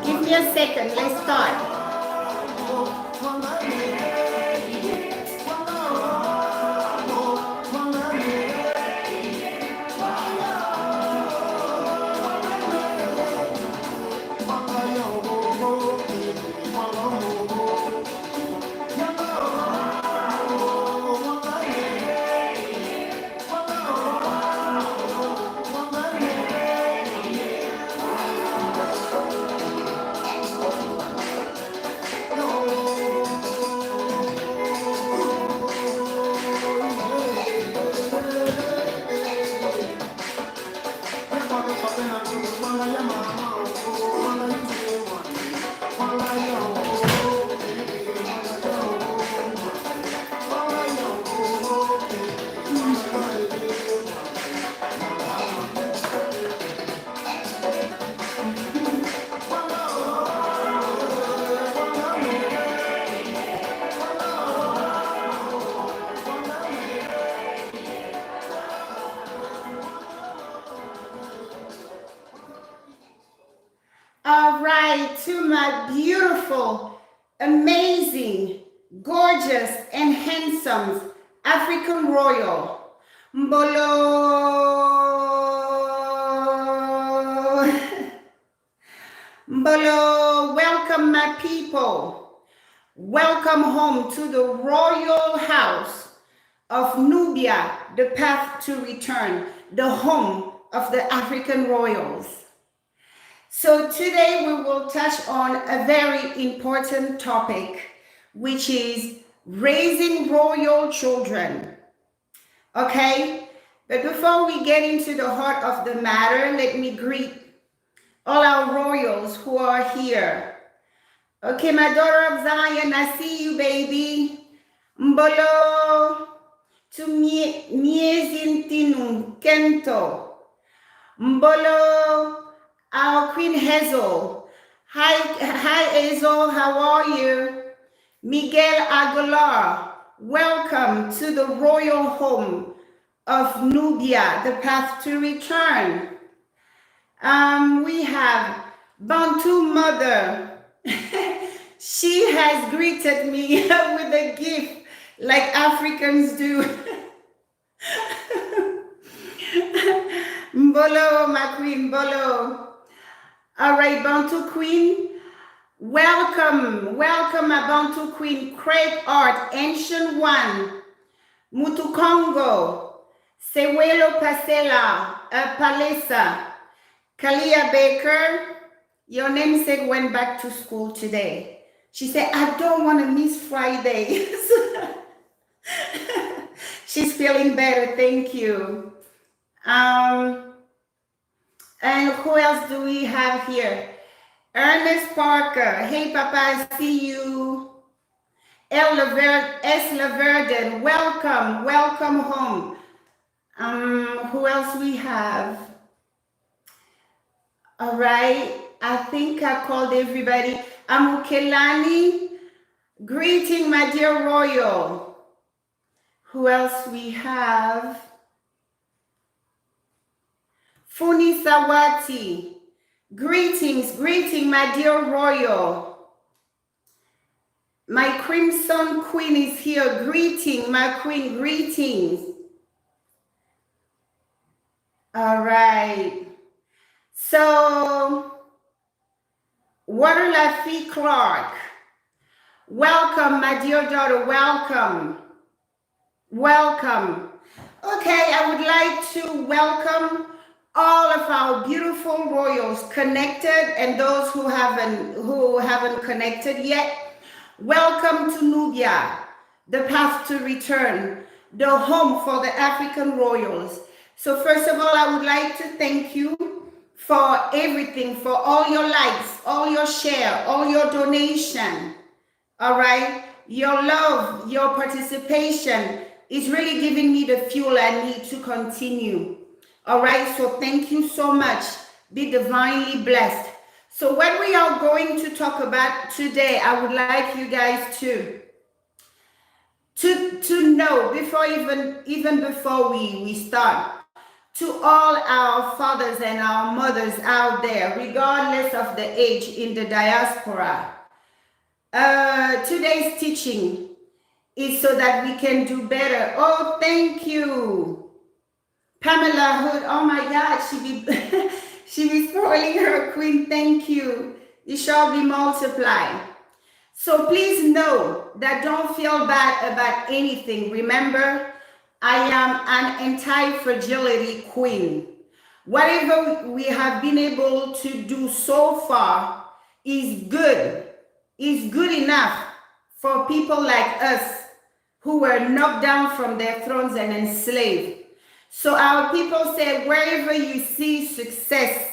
Give me a second, let's start. All right, to my beautiful, amazing, gorgeous, and handsome African royal, Mbolo. Mbolo, welcome my people. Welcome home to the royal house of Nubia, the path to return, the home of the African royals. So today we will touch on a very important topic, which is raising royal children. Okay, but before we get into the heart of the matter, let me greet all our royals who are here. Okay, my daughter of Zion, I see you, baby. Mbolo. Ngningone II. Mbolo, our Queen Hazel. Hi, Hazel, how are you? Miguel Aguilar, welcome to the royal home of Nubia, the path to return. We have Bantu Mother. She has greeted me with a gift like Africans do. Mbolo, my queen, Mbolo. All right, Bantu Queen, welcome, welcome, my Bantu Queen, Craig Art, Ancient One, Mutukongo, Sewelo Pasela, Palesa, Kalia Baker. Your namesake went back to school today. She said, I don't want to miss Friday. She's feeling better, thank you. And who else do we have here? Ernest Parker. Hey, Papa, I see you. S. Laverden, welcome, welcome home. Who else we have? All right, I think I called everybody. Amukelani, greeting, my dear royal. Who else we have? Funi Sawati, greetings, greeting, my dear royal. My crimson queen is here, greeting, my queen, greetings. All right. So, Waterlafi Clark, welcome, my dear daughter, welcome. Welcome. Okay, I would like to welcome all of our beautiful royals connected and those who haven't connected yet. Welcome to Nubia, the path to return, the home for the African royals. So first of all, I would like to thank you for everything, for all your likes, all your share, all your donation. All right, your love, your participation is really giving me the fuel I need to continue. All right, so thank you so much. Be divinely blessed. So what we are going to talk about today, I would like you guys to know before even before we start, to all our fathers and our mothers out there, regardless of the age in the diaspora. Today's teaching is so that we can do better. Oh, thank you. Pamela Hood, oh my God, she be spoiling her queen. Thank you. It shall be multiplied. So please know that don't feel bad about anything. Remember, I am an anti-fragility queen. Whatever we have been able to do so far is good enough for people like us who were knocked down from their thrones and enslaved. So our people say, wherever you see success,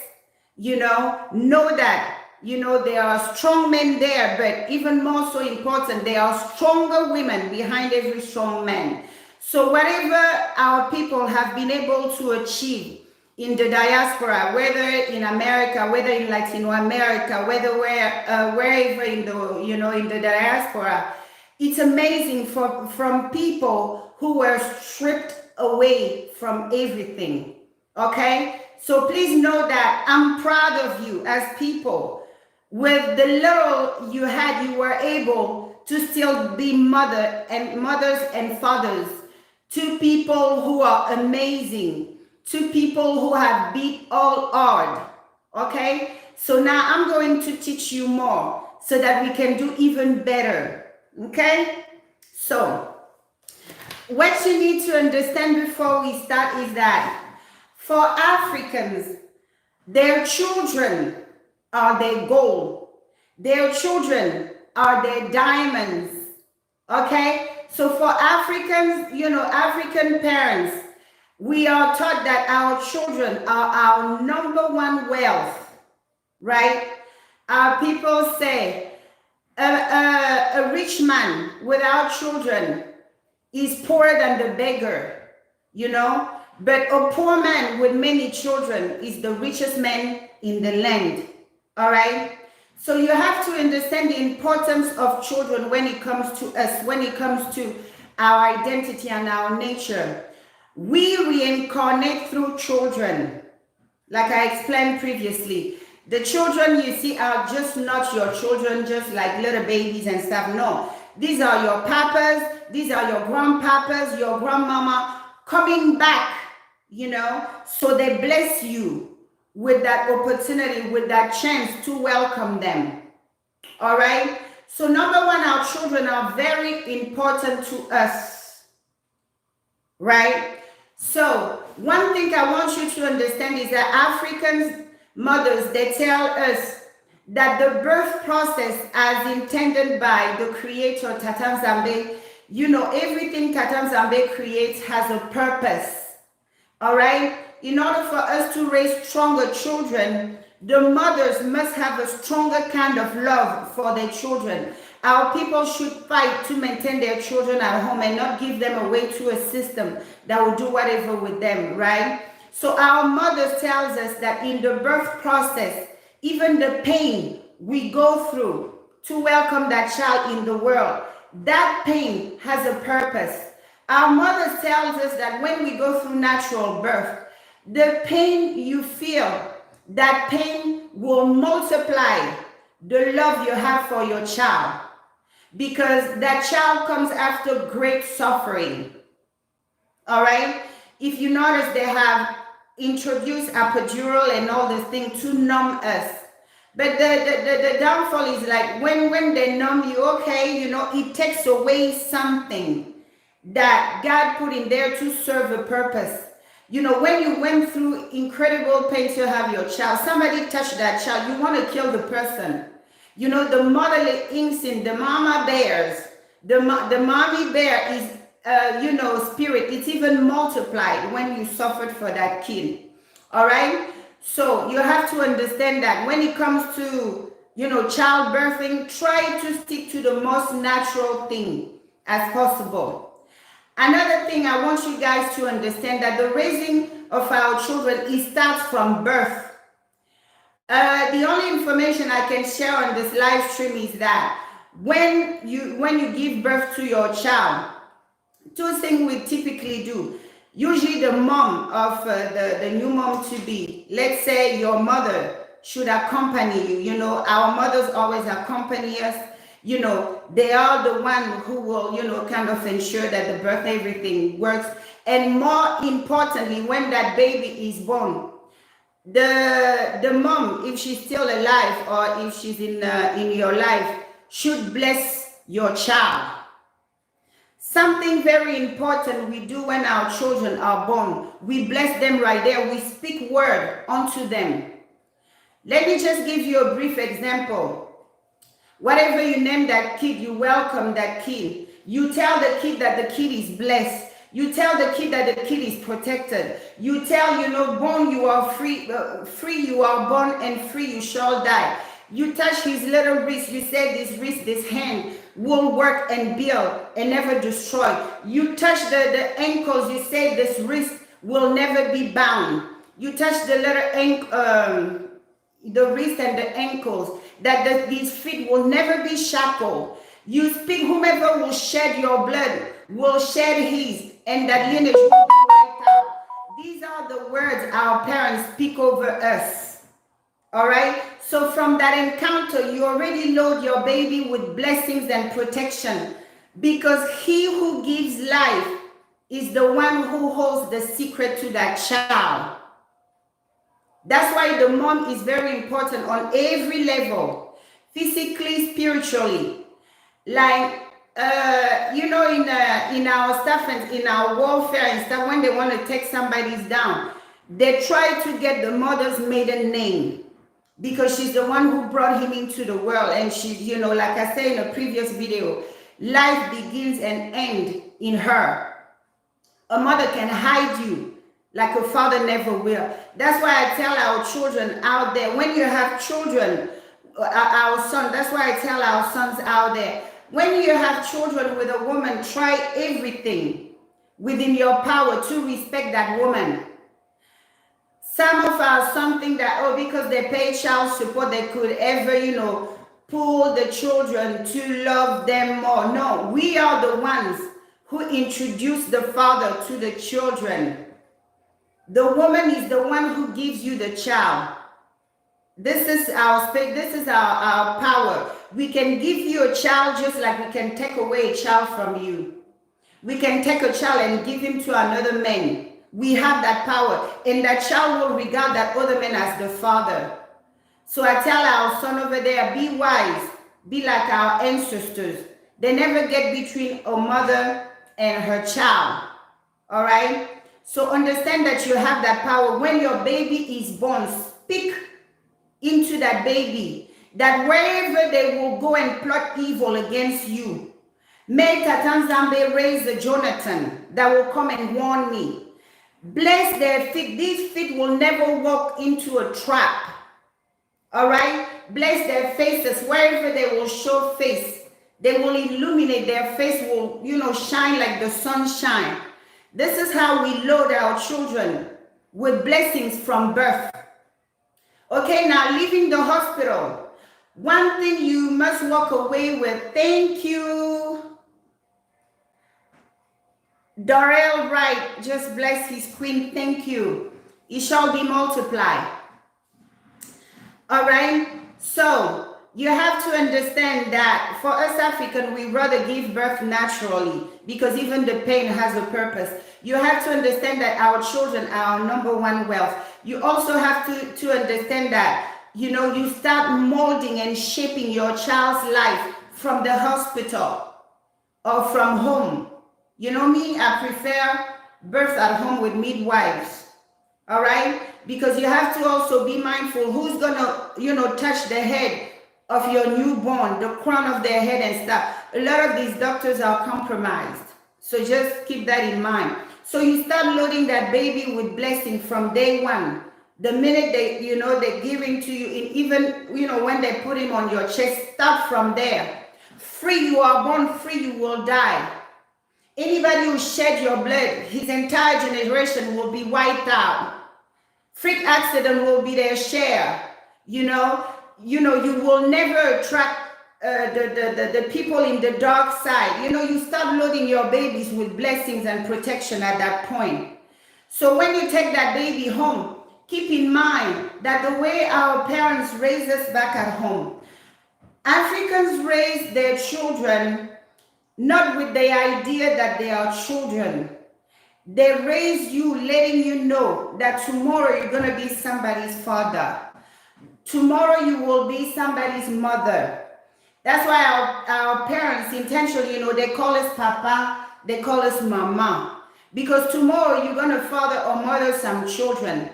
know that, there are strong men there, but even more so important, there are stronger women behind every strong man. So whatever our people have been able to achieve in the diaspora, whether in America, whether in Latin America, wherever in the diaspora, it's amazing from people who were stripped away from everything. Okay, so please know that I'm proud of you as people. With the little you had, you were able to still be mothers and fathers to people who are amazing, to people who have beat all odds. Okay, so now I'm going to teach you more so that we can do even better. Okay, so what you need to understand before we start is that for Africans, their children are their gold. Their children are their diamonds. Okay? So for Africans, African parents, we are taught that our children are our number one wealth. Right? Our people say a rich man without children is poorer than the beggar, you know. But a poor man with many children is the richest man in the land. All right. So you have to understand the importance of children when it comes to us, when it comes to our identity and our nature. We reincarnate through children, like I explained previously. The children you see are just not your children, just like little babies and stuff. No, these are your papas, these are your grandpapas, your grandmama coming back, you know, so they bless you with that opportunity, with that chance to welcome them. All right. So number one, our children are very important to us, right? So one thing I want you to understand is that African mothers, they tell us that the birth process as intended by the creator, Tata Nzambe, you know, everything Tata Nzambe creates has a purpose. All right. In order for us to raise stronger children, the mothers must have a stronger kind of love for their children. Our people should fight to maintain their children at home and not give them away to a system that will do whatever with them, right? So our mothers tells us that in the birth process, even the pain we go through to welcome that child in the world, that pain has a purpose. Our mothers tells us that when we go through natural birth, the pain you feel, that pain will multiply the love you have for your child, because that child comes after great suffering. All right. If you notice, they have introduced epidural and all this thing to numb us. But the downfall is like when they numb you, okay, you know, it takes away something that God put in there to serve a purpose. You know, when you went through incredible pain to have your child, somebody touched that child, you want to kill the person. You know, the motherly instinct, the mama bears, the mommy bear is, you know, spirit. It's even multiplied when you suffered for that kid. All right. So you have to understand that when it comes to, you know, childbirthing, try to stick to the most natural thing as possible. Another thing I want you guys to understand, that the raising of our children, it starts from birth. The only information I can share on this live stream is that when you give birth to your child, two things we typically do. Usually the mom of the new mom to be, let's say your mother should accompany you. You know, our mothers always accompany us. You know, they are the one who will, you know, kind of ensure that the birth, everything works. And more importantly, when that baby is born, the mom, if she's still alive or if she's in your life, should bless your child. Something very important we do when our children are born, we bless them right there. We speak word unto them. Let me just give you a brief example. Whatever you name that kid, you welcome that kid. You tell the kid that the kid is blessed. You tell the kid that the kid is protected. You tell, you know, born you are free, free you are born, and free you shall die. You touch his little wrist. You say this wrist, this hand will work and build and never destroy. You touch the ankles. You say this wrist will never be bound. You touch the little the wrist and the ankles, that these feet will never be shackled. You speak, whomever will shed your blood will shed his, and that lineage will be wiped out. These are the words our parents speak over us. All right. So from that encounter, you already load your baby with blessings and protection, because he who gives life is the one who holds the secret to that child. That's why the mom is very important on every level, physically, spiritually. Like, you know, in our stuff and in our warfare and stuff, when they want to take somebody's down, they try to get the mother's maiden name, because she's the one who brought him into the world. And she, you know, like I said in a previous video, life begins and ends in her. A mother can hide you like a father never will. That's why I tell our children out there, when you have children, our son, that's why I tell our sons out there, When you have children with a woman, try everything within your power to respect that woman. Some of us something that, oh, because they pay child support, they could ever, pull the children to love them more. No, we are the ones who introduce the father to the children. The woman is the one who gives you the child. This is our space, this is our power. We can give you a child just like we can take away a child from you. We can take a child and give him to another man. We have that power, and that child will regard that other man as the father. So I tell our son over there, be wise, be like our ancestors. They never get between a mother and her child. All right? So understand that you have that power. When your baby is born, speak into that baby, that wherever they will go and plot evil against you, may Tatan Zambe raise a Jonathan that will come and warn me. Bless their feet. These feet will never walk into a trap. All right? Bless their faces. Wherever they will show face, they will illuminate. Their face will, shine like the sunshine. This is how we load our children with blessings from birth. Okay, now leaving the hospital. One thing you must walk away with. Thank you. Dorel Wright, just bless his queen. Thank you. It shall be multiplied. All right. So you have to understand that for us African, we rather give birth naturally because even the pain has a purpose. You have to understand that our children are our number one wealth. You also have to understand that, you start molding and shaping your child's life from the hospital or from home. You know me, I prefer birth at home with midwives. All right? Because you have to also be mindful who's gonna, touch the head of your newborn, the crown of their head and stuff. A lot of these doctors are compromised. So just keep that in mind. So you start loading that baby with blessing from day one. The minute they give him to you, and even, when they put him on your chest, start from there. Free, you are born free, you will die. Anybody who shed your blood, his entire generation will be wiped out. Freak accident will be their share. You will never attract the people in the dark side. You start loading your babies with blessings and protection at that point. So when you take that baby home, keep in mind that the way our parents raised us back at home, Africans raise their children not with the idea that they are children. They raise you letting you know that tomorrow you're going to be somebody's father. Tomorrow you will be somebody's mother. That's why our parents intentionally, they call us papa, they call us mama. Because tomorrow you're going to father or mother some children.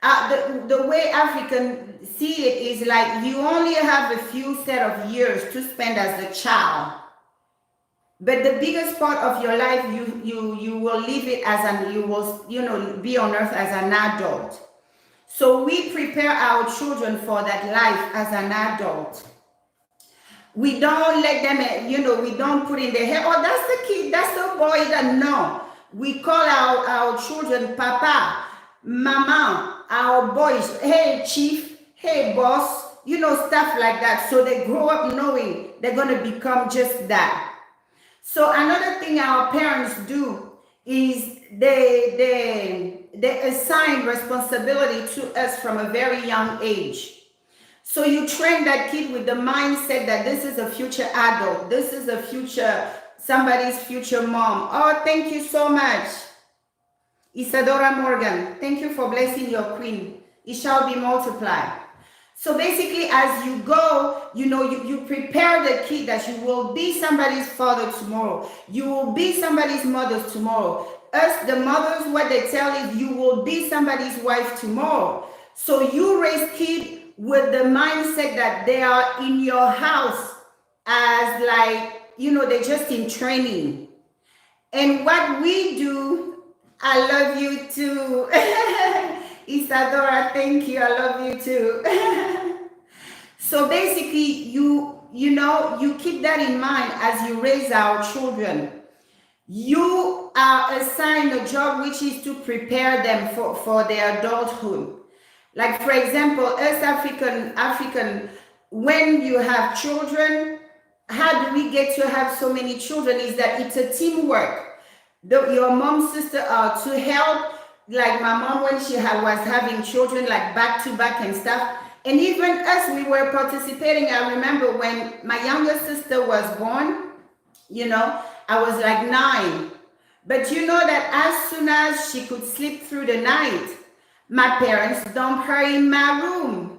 The way Africans see it is like you only have a few set of years to spend as a child. But the biggest part of your life, you will live it you will, be on earth as an adult. So we prepare our children for that life as an adult. We don't let them, we don't put in their head, oh, that's the kid, that's the boy. No, we call our children papa, mama, our boys, hey chief, hey boss, stuff like that. So they grow up knowing they're going to become just that. So another thing our parents do is they assign responsibility to us from a very young age. So you train that kid with the mindset that this is a future adult. This is a somebody's future mom. Oh, thank you so much. Isadora Morgan, thank you for blessing your queen. It shall be multiplied. So basically, as you go, you prepare the kid that you will be somebody's father tomorrow. You will be somebody's mother tomorrow. Us, the mothers, what they tell is you will be somebody's wife tomorrow. So you raise kids with the mindset that they are in your house as they're just in training. And what we do, I love you too. Isadora, thank you. I love you too. So basically, you you keep that in mind as you raise our children. You are assigned a job which is to prepare them for their adulthood. Like for example, us African, when you have children, how do we get to have so many children? Is that it's a teamwork. Your mom, sister are to help. Like my mom, when she was having children, like back to back and stuff. And even us, we were participating. I remember when my younger sister was born, I was like 9. But you know that as soon as she could sleep through the night, my parents dumped her in my room.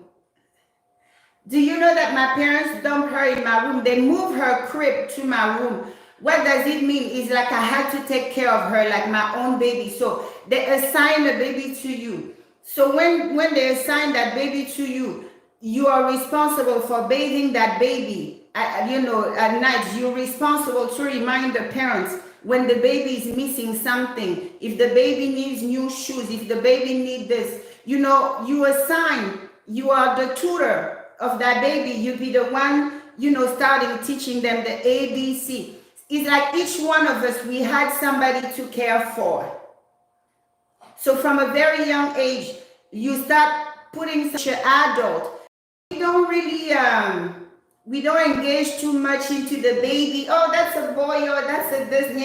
Do you know that my parents dumped her in my room? They moved her crib to my room. What does it mean? It's like I had to take care of her like my own baby. So they assign a baby to you. So when they assign that baby to you, you are responsible for bathing that baby. At night, you're responsible to remind the parents when the baby is missing something, if the baby needs new shoes, if the baby needs this, you assign, you are the tutor of that baby. You be the one, starting teaching them the ABC. It's like each one of us, we had somebody to care for. So from a very young age, you start putting such an adult. We don't really, we don't engage too much into the baby. Oh, that's a boy, or that's a this,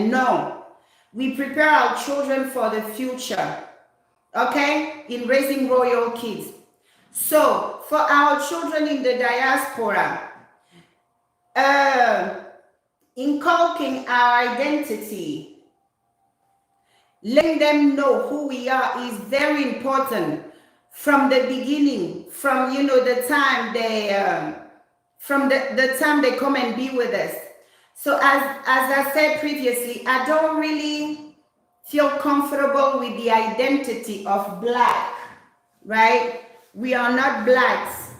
No. We prepare our children for the future, okay, in raising royal kids. So for our children in the diaspora, inculcating our identity, letting them know who we are is very important from the beginning, from the time they from the time they come and be with us. So as I said previously, I don't really feel comfortable with the identity of Black, right? We are not Blacks.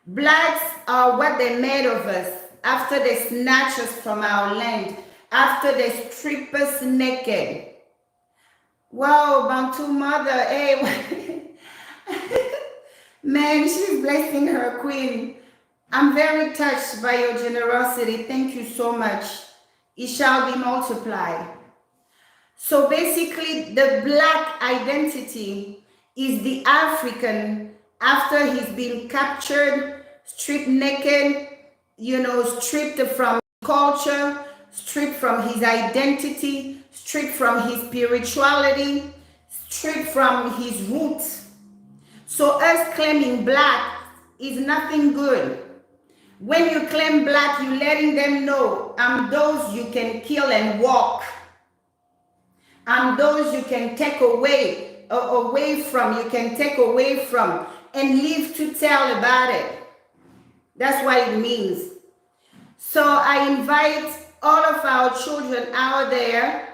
Blacks are what they made of us after they snatch us from our land, after they strip us naked. Wow, Bantu mother, hey, man, she's blessing her queen. I'm very touched by your generosity. Thank you so much. It shall be multiplied. So basically, the Black identity is the African after he's been captured, stripped naked, stripped from culture, stripped from his identity, stripped from his spirituality, stripped from his roots. So us claiming Black is nothing good. When you claim Black, you're letting them know, I'm those you can kill and walk. I'm those you can take away from, you can take away from and live to tell about it. That's what it means. So I invite all of our children out there,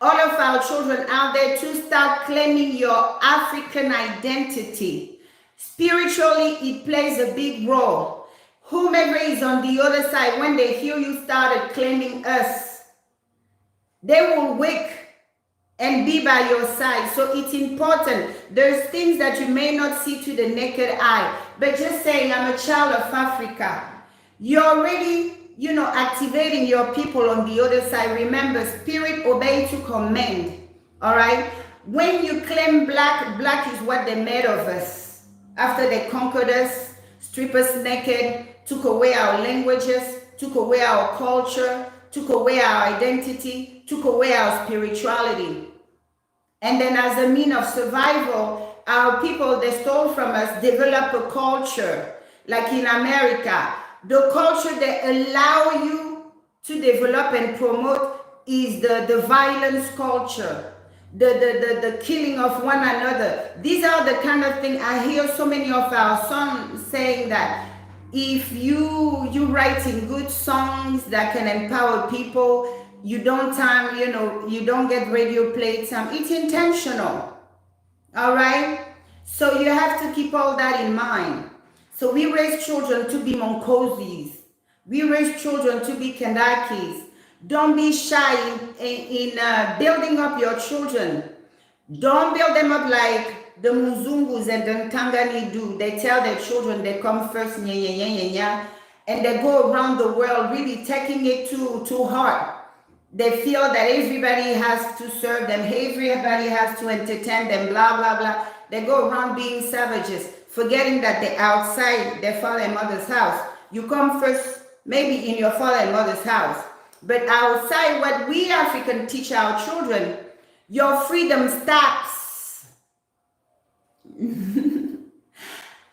to start claiming your African identity. Spiritually, it plays a big role. Whomever is on the other side, when they hear you started claiming us, they will wake and be by your side. So it's important. There's things that you may not see to the naked eye, but just saying, I'm a child of Africa. You're already, activating your people on the other side. Remember, spirit obey to command. All right. When you claim Black, Black is what they made of us. After they conquered us, stripped us naked, took away our languages, took away our culture, took away our identity, took away our spirituality. And then as a means of survival, our people, they stole from us, developed a culture. Like in America, the culture they allow you to develop and promote is the violence culture. The killing of one another. These are the kind of things I hear so many of our sons saying, that if you writing good songs that can empower people, you don't get radio play time. It's intentional. All right. So you have to keep all that in mind. So we raise children to be Monkozis. We raise children to be Kandakis. Don't be shy in building up your children. Don't build them up like the Muzungus and the Ntangani do. They tell their children they come first, nya, nya, nya, nya, nya, and they go around the world really taking it too hard. They feel that everybody has to serve them, everybody has to entertain them, blah, blah, blah. They go around being savages, forgetting that they're outside their father and mother's house. You come first, maybe in your father and mother's house. But outside, what we Africans teach our children, your freedom stops.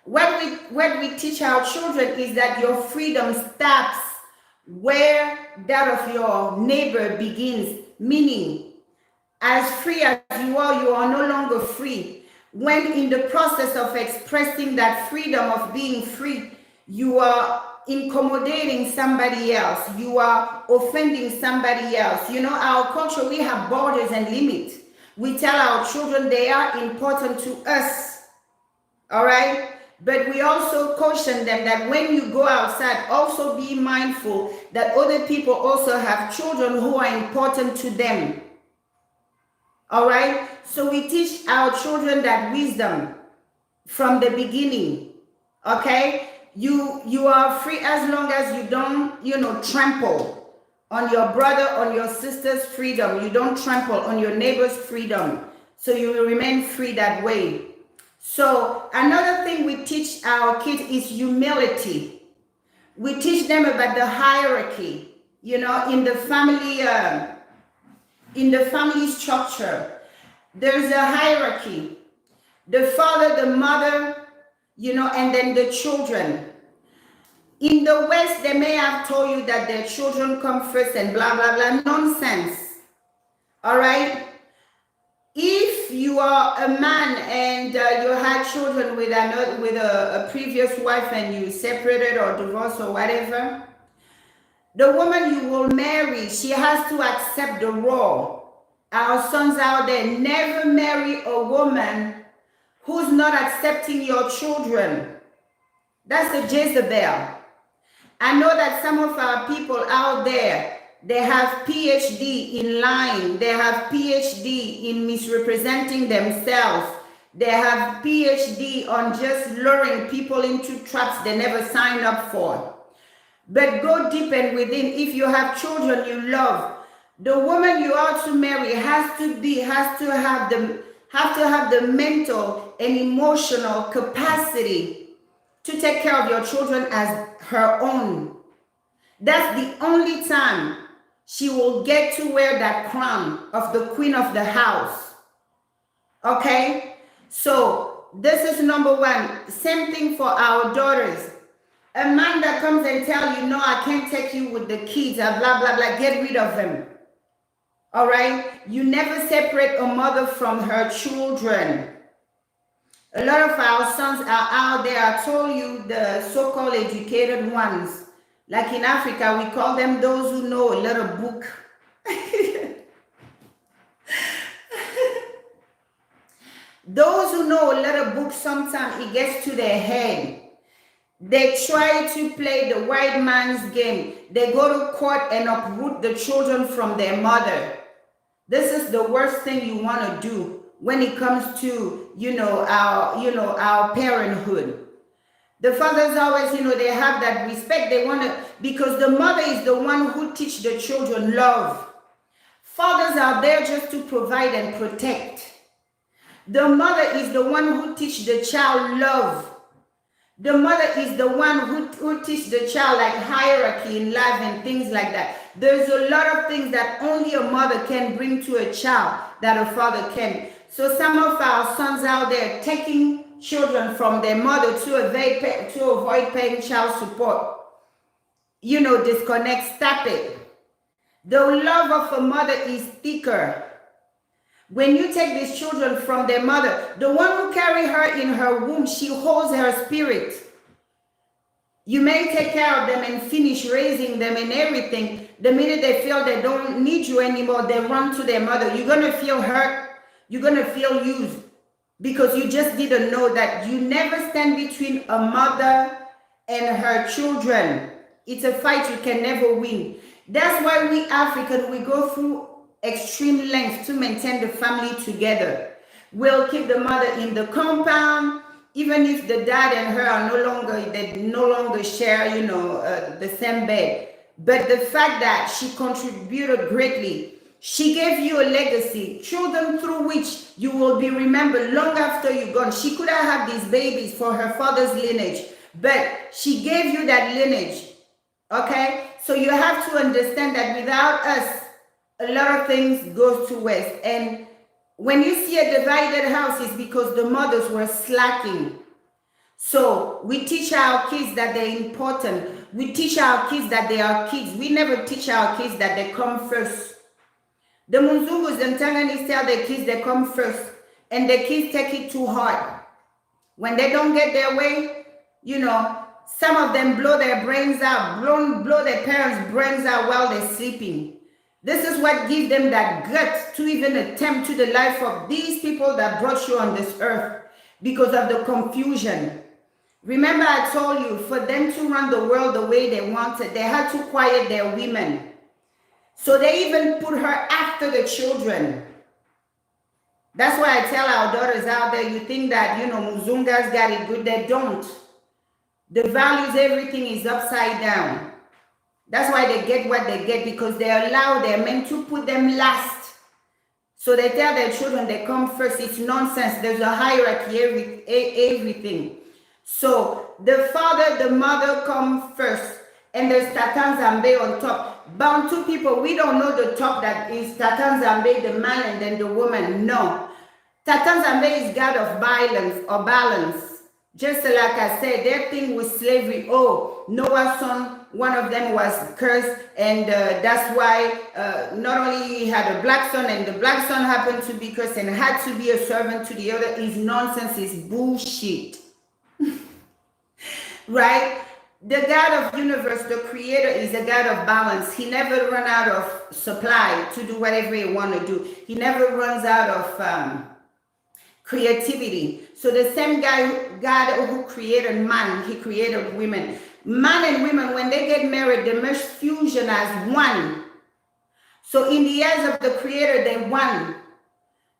What we teach our children is that your freedom stops where that of your neighbor begins, meaning as free as you are no longer free. When in the process of expressing that freedom of being free, you are accommodating somebody else, you are offending somebody else. You know, our culture, we have borders and limits. We tell our children they are important to us, all right? But we also caution them that when you go outside, also be mindful that other people also have children who are important to them. All right? So we teach our children that wisdom from the beginning. Okay? You are free as long as you don't, trample on your brother, on your sister's freedom. You don't trample on your neighbor's freedom. So you will remain free that way. So another thing we teach our kids is humility. We teach them about the hierarchy, in the family structure. There's a hierarchy. The father, the mother, and then the children. In the West, they may have told you that their children come first and blah, blah, blah. Nonsense. All right? If you are a man and you had children with a previous wife and you separated or divorced or whatever, the woman you will marry, she has to accept the role. Our sons out there, never marry a woman who's not accepting your children. That's a Jezebel. I know that some of our people out there, they have PhD in lying. They have PhD in misrepresenting themselves. They have PhD on just luring people into traps they never signed up for. But go deep and within. If you have children you love, the woman you are to marry has to have the mental and emotional capacity to take care of your children as her own. That's the only time she will get to wear that crown of the queen of the house. Okay? So this is number one. Same thing for our daughters. A man that comes and tells you, no, I can't take you with the kids, blah, blah, blah, get rid of them. All right? You never separate a mother from her children. A lot of our sons are out there. I told you, the so-called educated ones. Like in Africa, we call them those who know a little book. Those who know a little book, sometimes it gets to their head. They try to play the white man's game. They go to court and uproot the children from their mother. This is the worst thing you want to do when it comes to, our parenthood. The fathers always, they have that respect. They want to, because the mother is the one who teach the children love. Fathers are there just to provide and protect. The mother is the one who teach the child love. The mother is the one who teach the child like hierarchy in life and things like that. There's a lot of things that only a mother can bring to a child that a father can. So some of our sons out there taking children from their mother to avoid paying child support. Disconnect, stop it. The love of a mother is thicker. When you take these children from their mother, the one who carries her in her womb, she holds her spirit. You may take care of them and finish raising them and everything. The minute they feel they don't need you anymore, they run to their mother. You're going to feel hurt. You're going to feel used because you just didn't know that you never stand between a mother and her children. It's a fight you can never win. That's why we Africans, we go through extreme lengths to maintain the family together. will keep the mother in the compound, even if the dad and her are they no longer share, the same bed. But the fact that she contributed greatly, she gave you a legacy, children through which you will be remembered long after you're gone. She could have had these babies for her father's lineage, but she gave you that lineage. Okay, so you have to understand that without us, a lot of things goes to waste. And when you see a divided house, it's because the mothers were slacking. So we teach our kids that they're important. We teach our kids that they are kids. We never teach our kids that they come first. The Muzungus and Tanganis tell their kids they come first, and the kids take it too hard. When they don't get their way, some of them blow their brains out, blow their parents' brains out while they're sleeping. This is what gives them that guts to even attempt to the life of these people that brought you on this earth, because of the confusion. Remember, I told you, for them to run the world the way they wanted, they had to quiet their women. So they even put her after the children. That's why I tell our daughters out there, you think that, Muzungas got it good. They don't. The values, everything is upside down. That's why they get what they get, because they're meant to put them last. So they tell their children they come first. It's nonsense. There's a hierarchy, everything. So the father, the mother come first, and there's Tatan Zambe on top. Bantu people, we don't know the top that is Tatan Zambe, the man, and then the woman. No. Tatan Zambe is God of violence or balance. Just like I said, their thing was slavery. Oh, Noah's son, one of them was cursed, and that's why not only he had a black son, and the black son happened to be cursed and had to be a servant to the other. Is nonsense, is bullshit. Right? The God of universe, the creator, is a God of balance. He never runs out of supply to do whatever he wants to do. He never runs out of creativity. So the same God who created man, he created women. Man and women, when they get married, they merge fusion as one. So in the eyes of the creator, they one.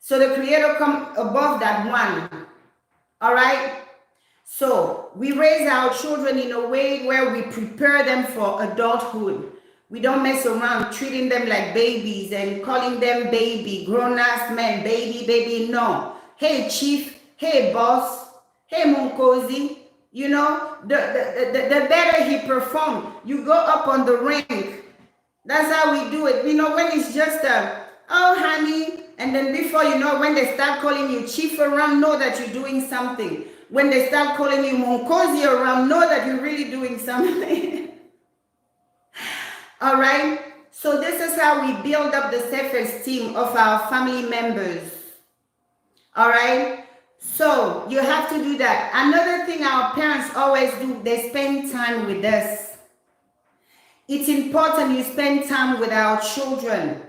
So the creator comes above that one. All right? So we raise our children in a way where we prepare them for adulthood. We don't mess around treating them like babies and calling them baby, grown-ass men, baby, no. Hey, chief. Hey, boss. Hey, Munkozi. The better he performed, you go up on the rank. That's how we do it. When it's just oh, honey, and then before you know, when they start calling you chief around, know that you're doing something. When they start calling you Munkozi around, know that you're really doing something. All right? So this is how we build up the self-esteem of our family members. All right? So you have to do that. Another thing our parents always do, they spend time with us. It's important you spend time with our children.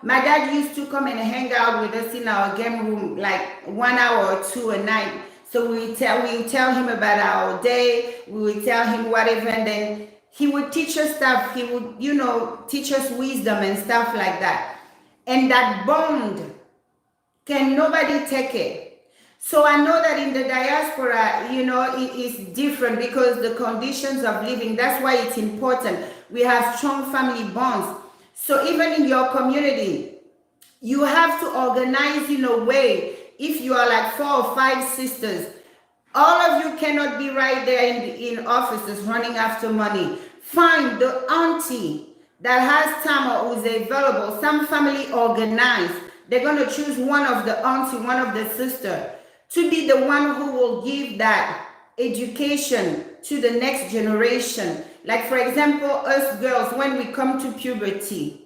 My dad used to come and hang out with us in our game room like 1 hour or 2 a night. So we tell him about our day. We would tell him whatever, and then he would teach us stuff. He would, teach us wisdom and stuff like that. And that bond, can nobody take it? So I know that in the diaspora, it is different because the conditions of living, that's why it's important. We have strong family bonds. So even in your community, you have to organize in a way. If you are like 4 or 5 sisters, all of you cannot be right there in offices running after money. Find the auntie that has time or who's available. Some family organized. They're going to choose one of the auntie, one of the sister, to be the one who will give that education to the next generation. Like, for example, us girls, when we come to puberty,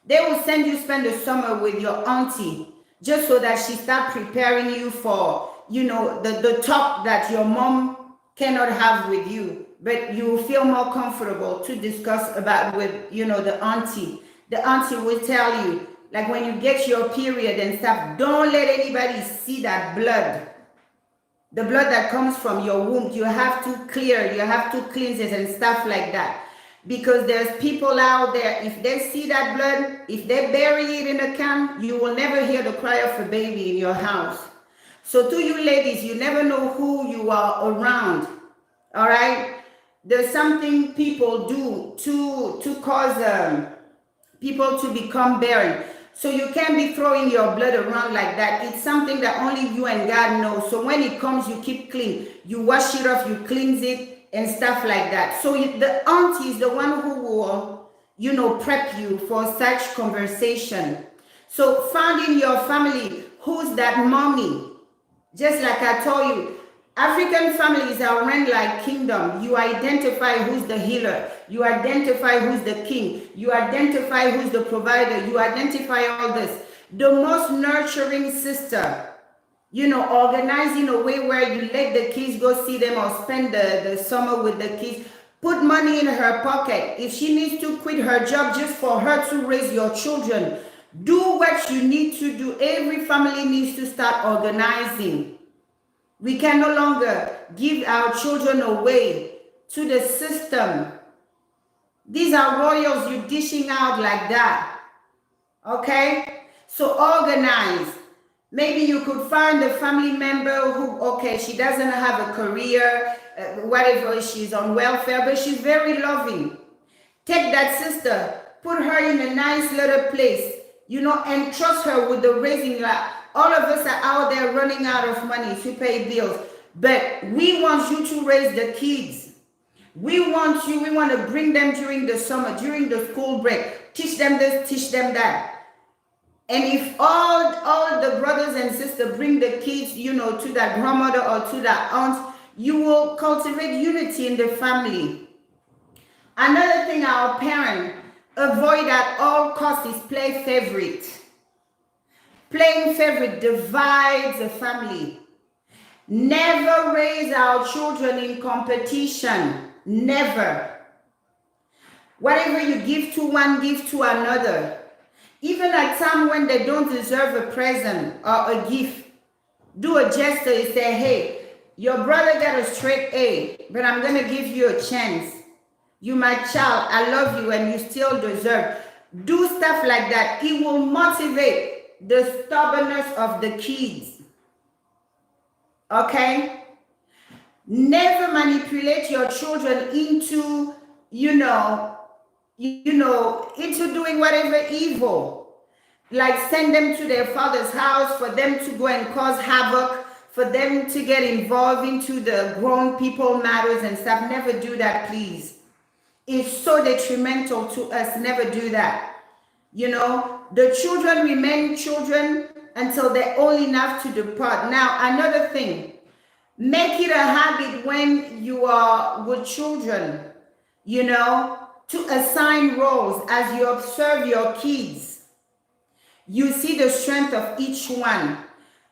they will send you spend the summer with your auntie, just so that she start preparing you for, the talk that your mom cannot have with you, but you will feel more comfortable to discuss about with, the auntie. The auntie will tell you, like when you get your period and stuff, don't let anybody see that blood. The blood that comes from your womb, you have to clear, you have to cleanse it and stuff like that. Because there's people out there, if they see that blood, if they bury it in a can, you will never hear the cry of a baby in your house. So to you ladies, you never know who you are around. All right? There's something people do to cause people to become barren. So you can't be throwing your blood around like that. It's something that only you and God know. So when it comes, you keep clean. You wash it off, you cleanse it, and stuff like that. So the auntie is the one who will, prep you for such conversation. So find in your family who's that mommy. Just like I told you, African families are run like kingdom. You identify who's the healer. You identify who's the king. You identify who's the provider. You identify all this. The most nurturing sister, organize in a way where you let the kids go see them or spend the summer with the kids. Put money in her pocket. If she needs to quit her job just for her to raise your children, do what you need to do. Every family needs to start organizing. We can no longer give our children away to the system. These are royals you're dishing out like that. Okay? So organize. Maybe you could find a family member who, okay, she doesn't have a career, whatever, she's on welfare, but she's very loving. Take that sister, put her in a nice little place, and trust her with the raising. All of us are out there running out of money to pay bills, but we want you to raise the kids. We want to bring them during the summer, during the school break, teach them this, teach them that. And if all the brothers and sisters bring the kids, to that grandmother or to that aunt, you will cultivate unity in the family. Another thing our parents avoid at all costs is play favorite. Playing favorite divides a family. Never raise our children in competition. Never. Whatever you give to one, give to another. Even at time when they don't deserve a present or a gift, do a gesture and say, hey, your brother got a straight A, but I'm going to give you a chance. You my child, I love you and you still deserve. Do stuff like that. It will motivate the stubbornness of the kids. Okay? Never manipulate your children into, into doing whatever evil. Like send them to their father's house for them to go and cause havoc, for them to get involved into the grown people matters and stuff. Never do that, please. It's so detrimental to us. Never do that. The children remain children until they're old enough to depart. Now, another thing, make it a habit when you are with children, to assign roles as you observe your kids. You see the strength of each one.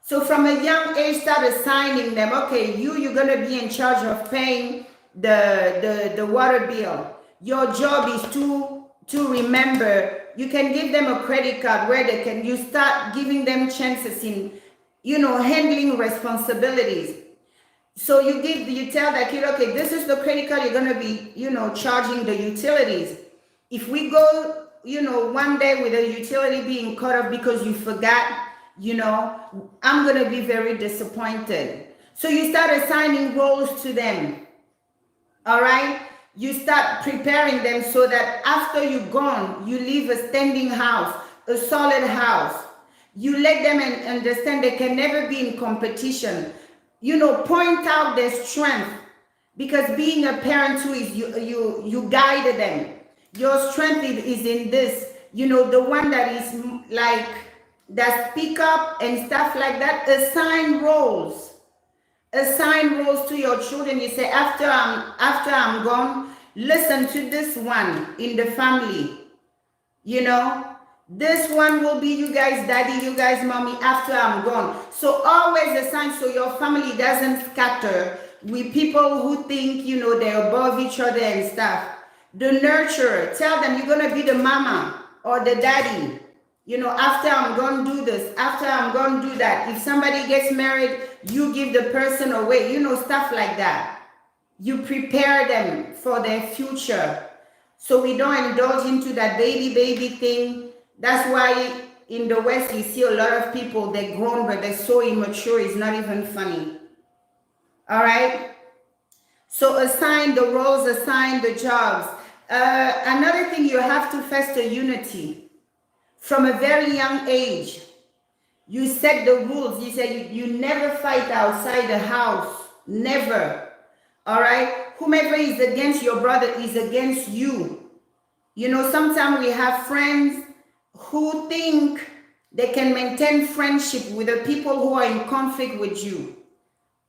So from a young age, start assigning them, okay, you're going to be in charge of paying the water bill. Your job is to remember. You can give them a credit card where you start giving them chances in, handling responsibilities. So you tell that kid, okay, this is the credit card you're going to be, charging the utilities. If we go, one day with a utility being cut off because you forgot, I'm going to be very disappointed. So you start assigning roles to them. All right? You start preparing them so that after you're gone, you leave a standing house, a solid house. You let them understand they can never be in competition. Point out their strength, because being a parent too is you guide them. Your strength is in this, the one that is like, that speak up and stuff like that. Assign roles. Assign roles to your children. You say, after I'm gone, listen to this one in the family. This one will be you guys daddy, you guys mommy after I'm gone. So always assign so your family doesn't scatter with people who think, they're above each other and stuff. The nurturer, tell them you're going to be the mama or the daddy. After I'm going to do this, after I'm going to do that. If somebody gets married, you give the person away, stuff like that. You prepare them for their future. So we don't indulge into that baby thing. That's why in the West you see a lot of people, they're grown, but they're so immature, it's not even funny. All right? So assign the roles, assign the jobs. Another thing, you have to foster unity from a very young age. You set the rules. You say you never fight outside the house. Never. All right? Whomever is against your brother is against you. You know, sometimes we have friends who think they can maintain friendship with the people who are in conflict with you.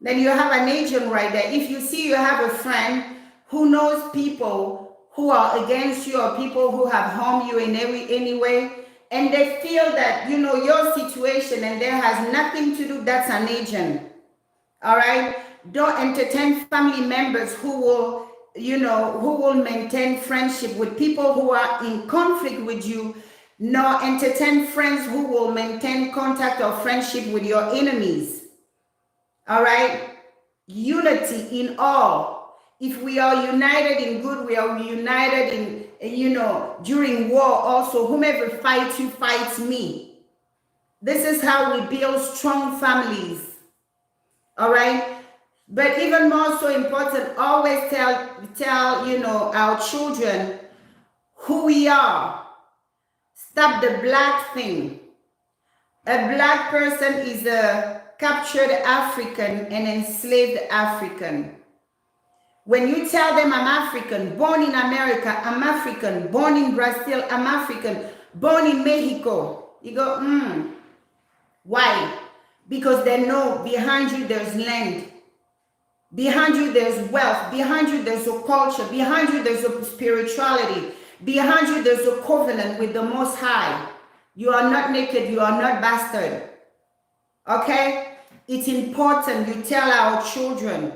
Then you have an agent right there. If you see you have a friend who knows people who are against you or people who have harmed you in any way, and they feel that, you know, your situation and there has nothing to do, that's an agent. All right? Don't entertain family members who will, you know, who will maintain friendship with people who are in conflict with you, nor entertain friends who will maintain contact or friendship with your enemies. All right? Unity in all. If we are united in good, we are united in, you know, during war also. Whomever fights you, fights me. This is how we build strong families. All right? But even more so important, always tell, you know, our children who we are. Stop the black thing. A black person is a captured African and enslaved African. When you tell them I'm African, born in America, I'm African, born in Brazil, I'm African, born in Mexico, you go, Why? Because they know behind you there's land. Behind you there's wealth. Behind you there's a culture. Behind you there's a spirituality. Behind you there's a covenant with the Most High. You are not naked. You are not bastard. Okay? It's important you tell our children.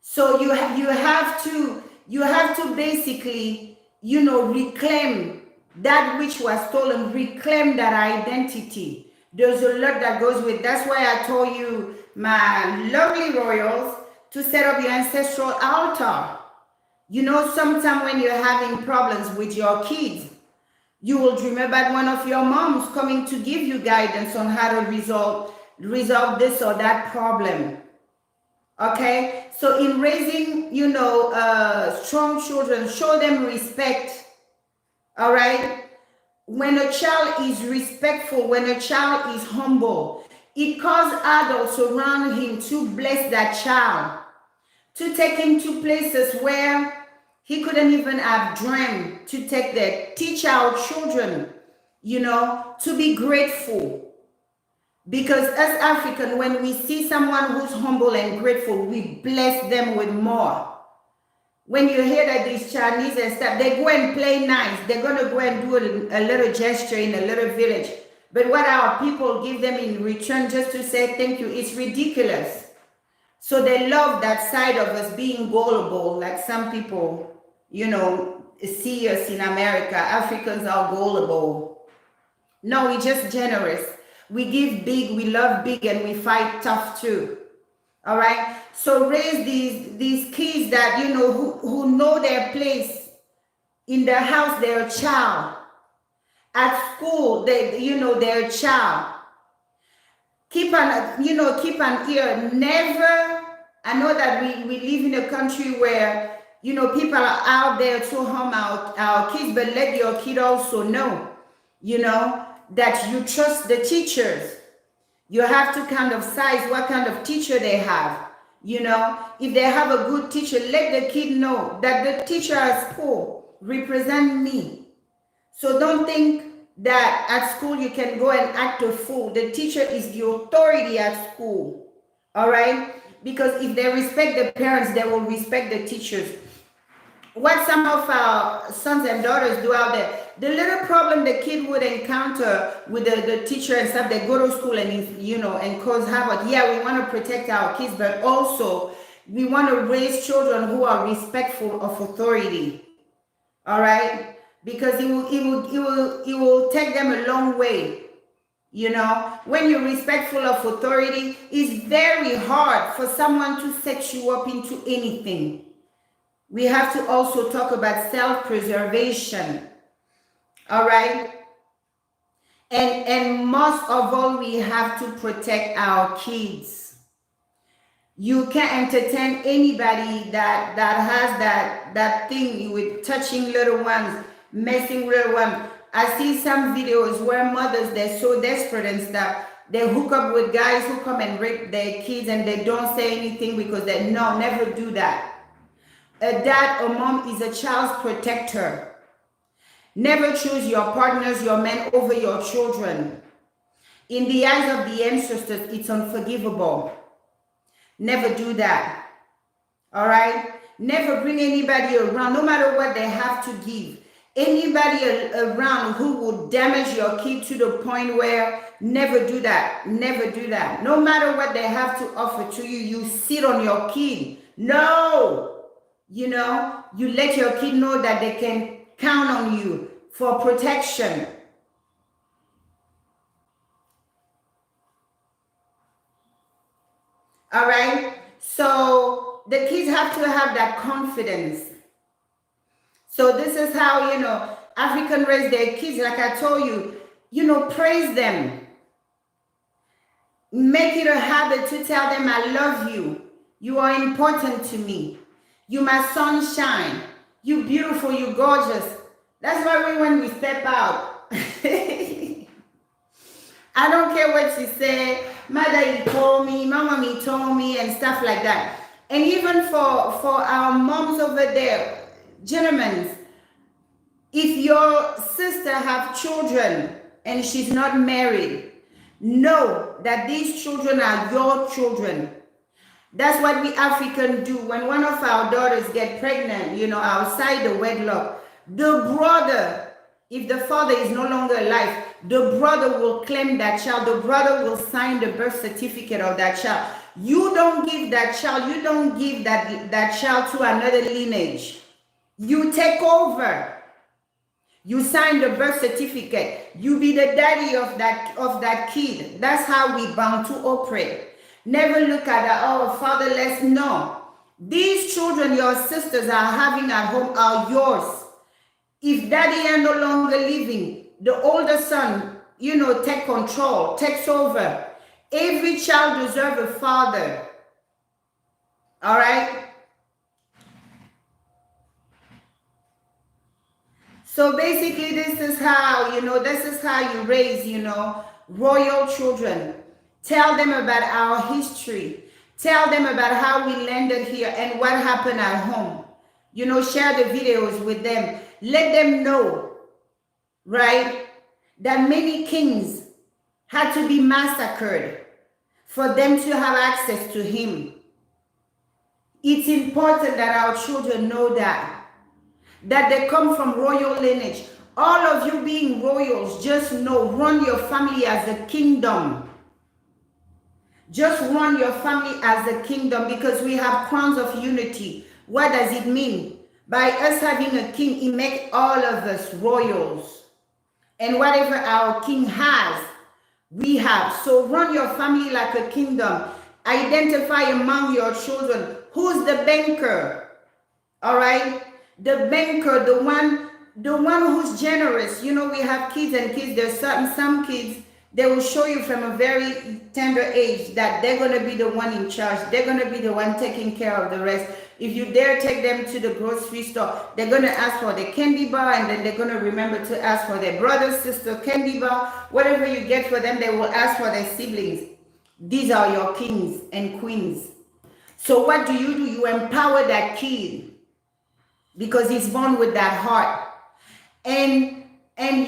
So you have to basically, you know, reclaim that which was stolen. Reclaim that identity. There's a lot that goes with. That's why I told you, my lovely royals, to set up your ancestral altar. You know, sometime when you're having problems with your kids, you will dream about one of your moms coming to give you guidance on how to resolve this or that problem. Okay? So in raising, you know, strong children, show them respect. All right? When a child is respectful, when a child is humble, it causes adults around him to bless that child, to take him to places where he couldn't even have dreamed to take that. Teach our children, you know, to be grateful. Because as African, when we see someone who's humble and grateful, we bless them with more. When you hear that these Chinese and stuff, they go and play nice. They're going to go and do a little gesture in a little village. But what our people give them in return just to say thank you, it's ridiculous. So they love that side of us being gullible, like some people, you know, see us in America. Africans are gullible. No, we're just generous. We give big, we love big, and we fight tough too. All right? So raise these kids that, you know, who know their place. In their house, they're a child. At school, you know, they're a child. Keep an ear. Never, I know that we live in a country where, you know, people are out there to harm our kids, but let your kid also know, you know, that you trust the teachers. You have to kind of size what kind of teacher they have. You know, if they have a good teacher, let the kid know that the teacher at school represents me. So don't think that at school you can go and act a fool. The teacher is the authority at school. All right? Because if they respect the parents, they will respect the teachers. What some of our sons and daughters do out there, the little problem the kid would encounter with the teacher and stuff, they go to school and, you know, and cause havoc. Yeah, we want to protect our kids, but also we want to raise children who are respectful of authority. All right? Because it will take them a long way. You know, when you're respectful of authority, it's very hard for someone to set you up into anything. We have to also talk about self-preservation. All right. And most of all, we have to protect our kids. You can't entertain anybody that has that thing with touching little ones, messing little ones. I see some videos where mothers, they're so desperate and stuff, they hook up with guys who come and rape their kids and they don't say anything because they no, never do that. A dad or mom is a child's protector. Never choose your partners, your men over your children. In the eyes of the ancestors, it's unforgivable. Never do that. All right? Never bring anybody around, no matter what they have to give. Anybody around who will damage your kid to the point where never do that. Never do that. No matter what they have to offer to you, you sit on your kid. No. You know, you let your kid know that they can count on you for protection. All right? So the kids have to have that confidence. So this is how, you know, African raise their kids. Like I told you, you know, praise them. Make it a habit to tell them, I love you. You are important to me. You my sunshine. You beautiful, you gorgeous. That's why when we step out, I don't care what you say. Mother, you told me, mama, me told me, and stuff like that. And even for our moms over there, gentlemen, if your sister have children and she's not married, know that these children are your children. That's what we Africans do. When one of our daughters get pregnant, you know, outside the wedlock, the brother, if the father is no longer alive, the brother will claim that child. The brother will sign the birth certificate of that child. You don't give that child, you don't give that child to another lineage. You take over. You sign the birth certificate. You be the daddy of that kid. That's how we bound to operate. Never look at that, oh, fatherless. No. These children your sisters are having at home are yours. If daddy are no longer living, the older son, you know, take control, takes over. Every child deserves a father. All right? So basically, this is how, you know, this is how you raise, you know, royal children. Tell them about our history. Tell them about how we landed here and what happened at home. You know, share the videos with them. Let them know, right, that many kings had to be massacred for them to have access to him. It's important that our children know that they come from royal lineage. All of you being royals, just know, run your family as a kingdom. Just run your family as a kingdom, because we have crowns of unity. What does it mean? By us having a king, it makes all of us royals. And whatever our king has, we have. So run your family like a kingdom. Identify among your children who's the banker. All right? The banker, the one who's generous. You know, we have kids and kids. There's some kids, they will show you from a very tender age that they're going to be the one in charge. They're going to be the one taking care of the rest. If you dare take them to the grocery store, they're going to ask for the candy bar, and then they're going to remember to ask for their brother, sister, candy bar. Whatever you get for them, they will ask for their siblings. These are your kings and queens. So what do? You empower that kid, because he's born with that heart. And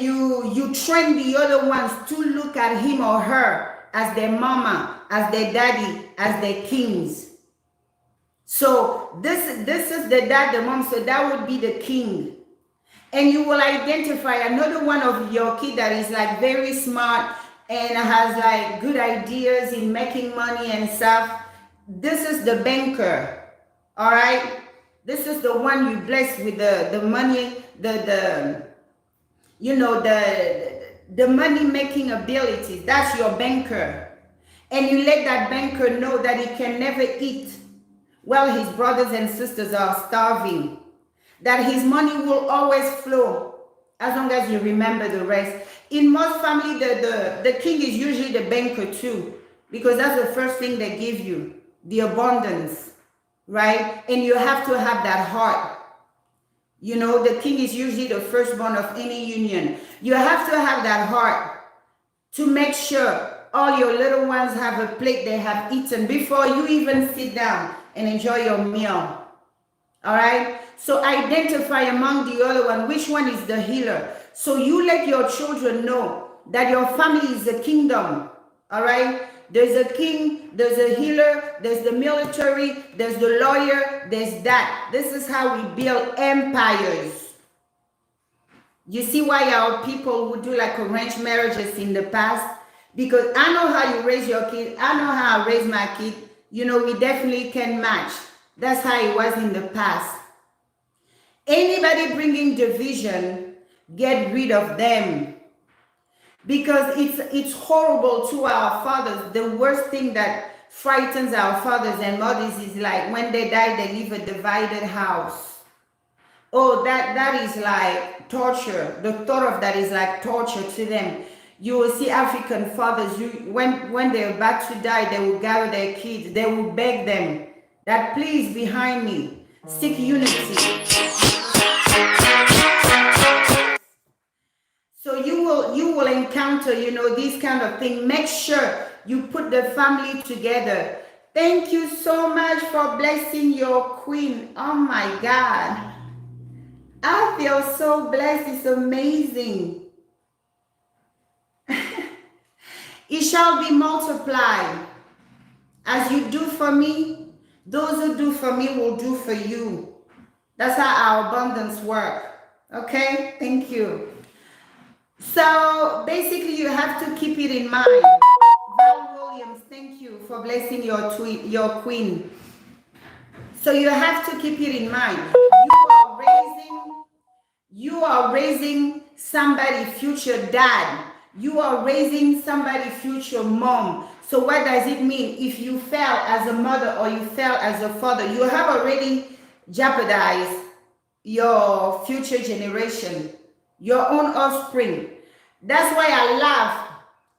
you train the other ones to look at him or her as their mama, as their daddy, as their kings. So this is the dad, the mom, so that would be the king. And you will identify another one of your kid that is like very smart and has like good ideas in making money and stuff. This is the banker. All right? This is the one you bless with the money, you know, the money making abilities. That's your banker. And you let that banker know that he can never eat while his brothers and sisters are starving. That his money will always flow as long as you remember the rest. In most families, the king is usually the banker too, because that's the first thing they give you, the abundance, right? And you have to have that heart. You know, the king is usually the firstborn of any union. You have to have that heart to make sure all your little ones have a plate they have eaten before you even sit down and enjoy your meal. All right? So identify among the other one, which one is the healer. So you let your children know that your family is a kingdom. All right? There's a king, there's a healer, there's the military, there's the lawyer, there's that. This is how we build empires. You see why our people would do like arranged marriages in the past? Because I know how you raise your kid. I know how I raise my kid. You know, we definitely can match. That's how it was in the past. Anybody bringing division, get rid of them. Because it's horrible to our fathers. The worst thing that frightens our fathers and mothers is like when they die, they leave a divided house. Oh, that is like torture. The thought of that is like torture to them. You will see African fathers, when they're about to die, they will gather their kids. They will beg them that please behind me, seek unity. So you will encounter, you know, these kind of things. Make sure you put the family together. Thank you so much for blessing your queen. Oh my God. I feel so blessed. It's amazing. It shall be multiplied. As you do for me, those who do for me will do for you. That's how our abundance works. Okay? Thank you. So basically, you have to keep it in mind. Val Williams, thank you for blessing your queen. So you have to keep it in mind. You are raising somebody future dad. You are raising somebody future mom. So what does it mean? If you fail as a mother or you fail as a father, you have already jeopardized your future generation, your own offspring. That's why I laugh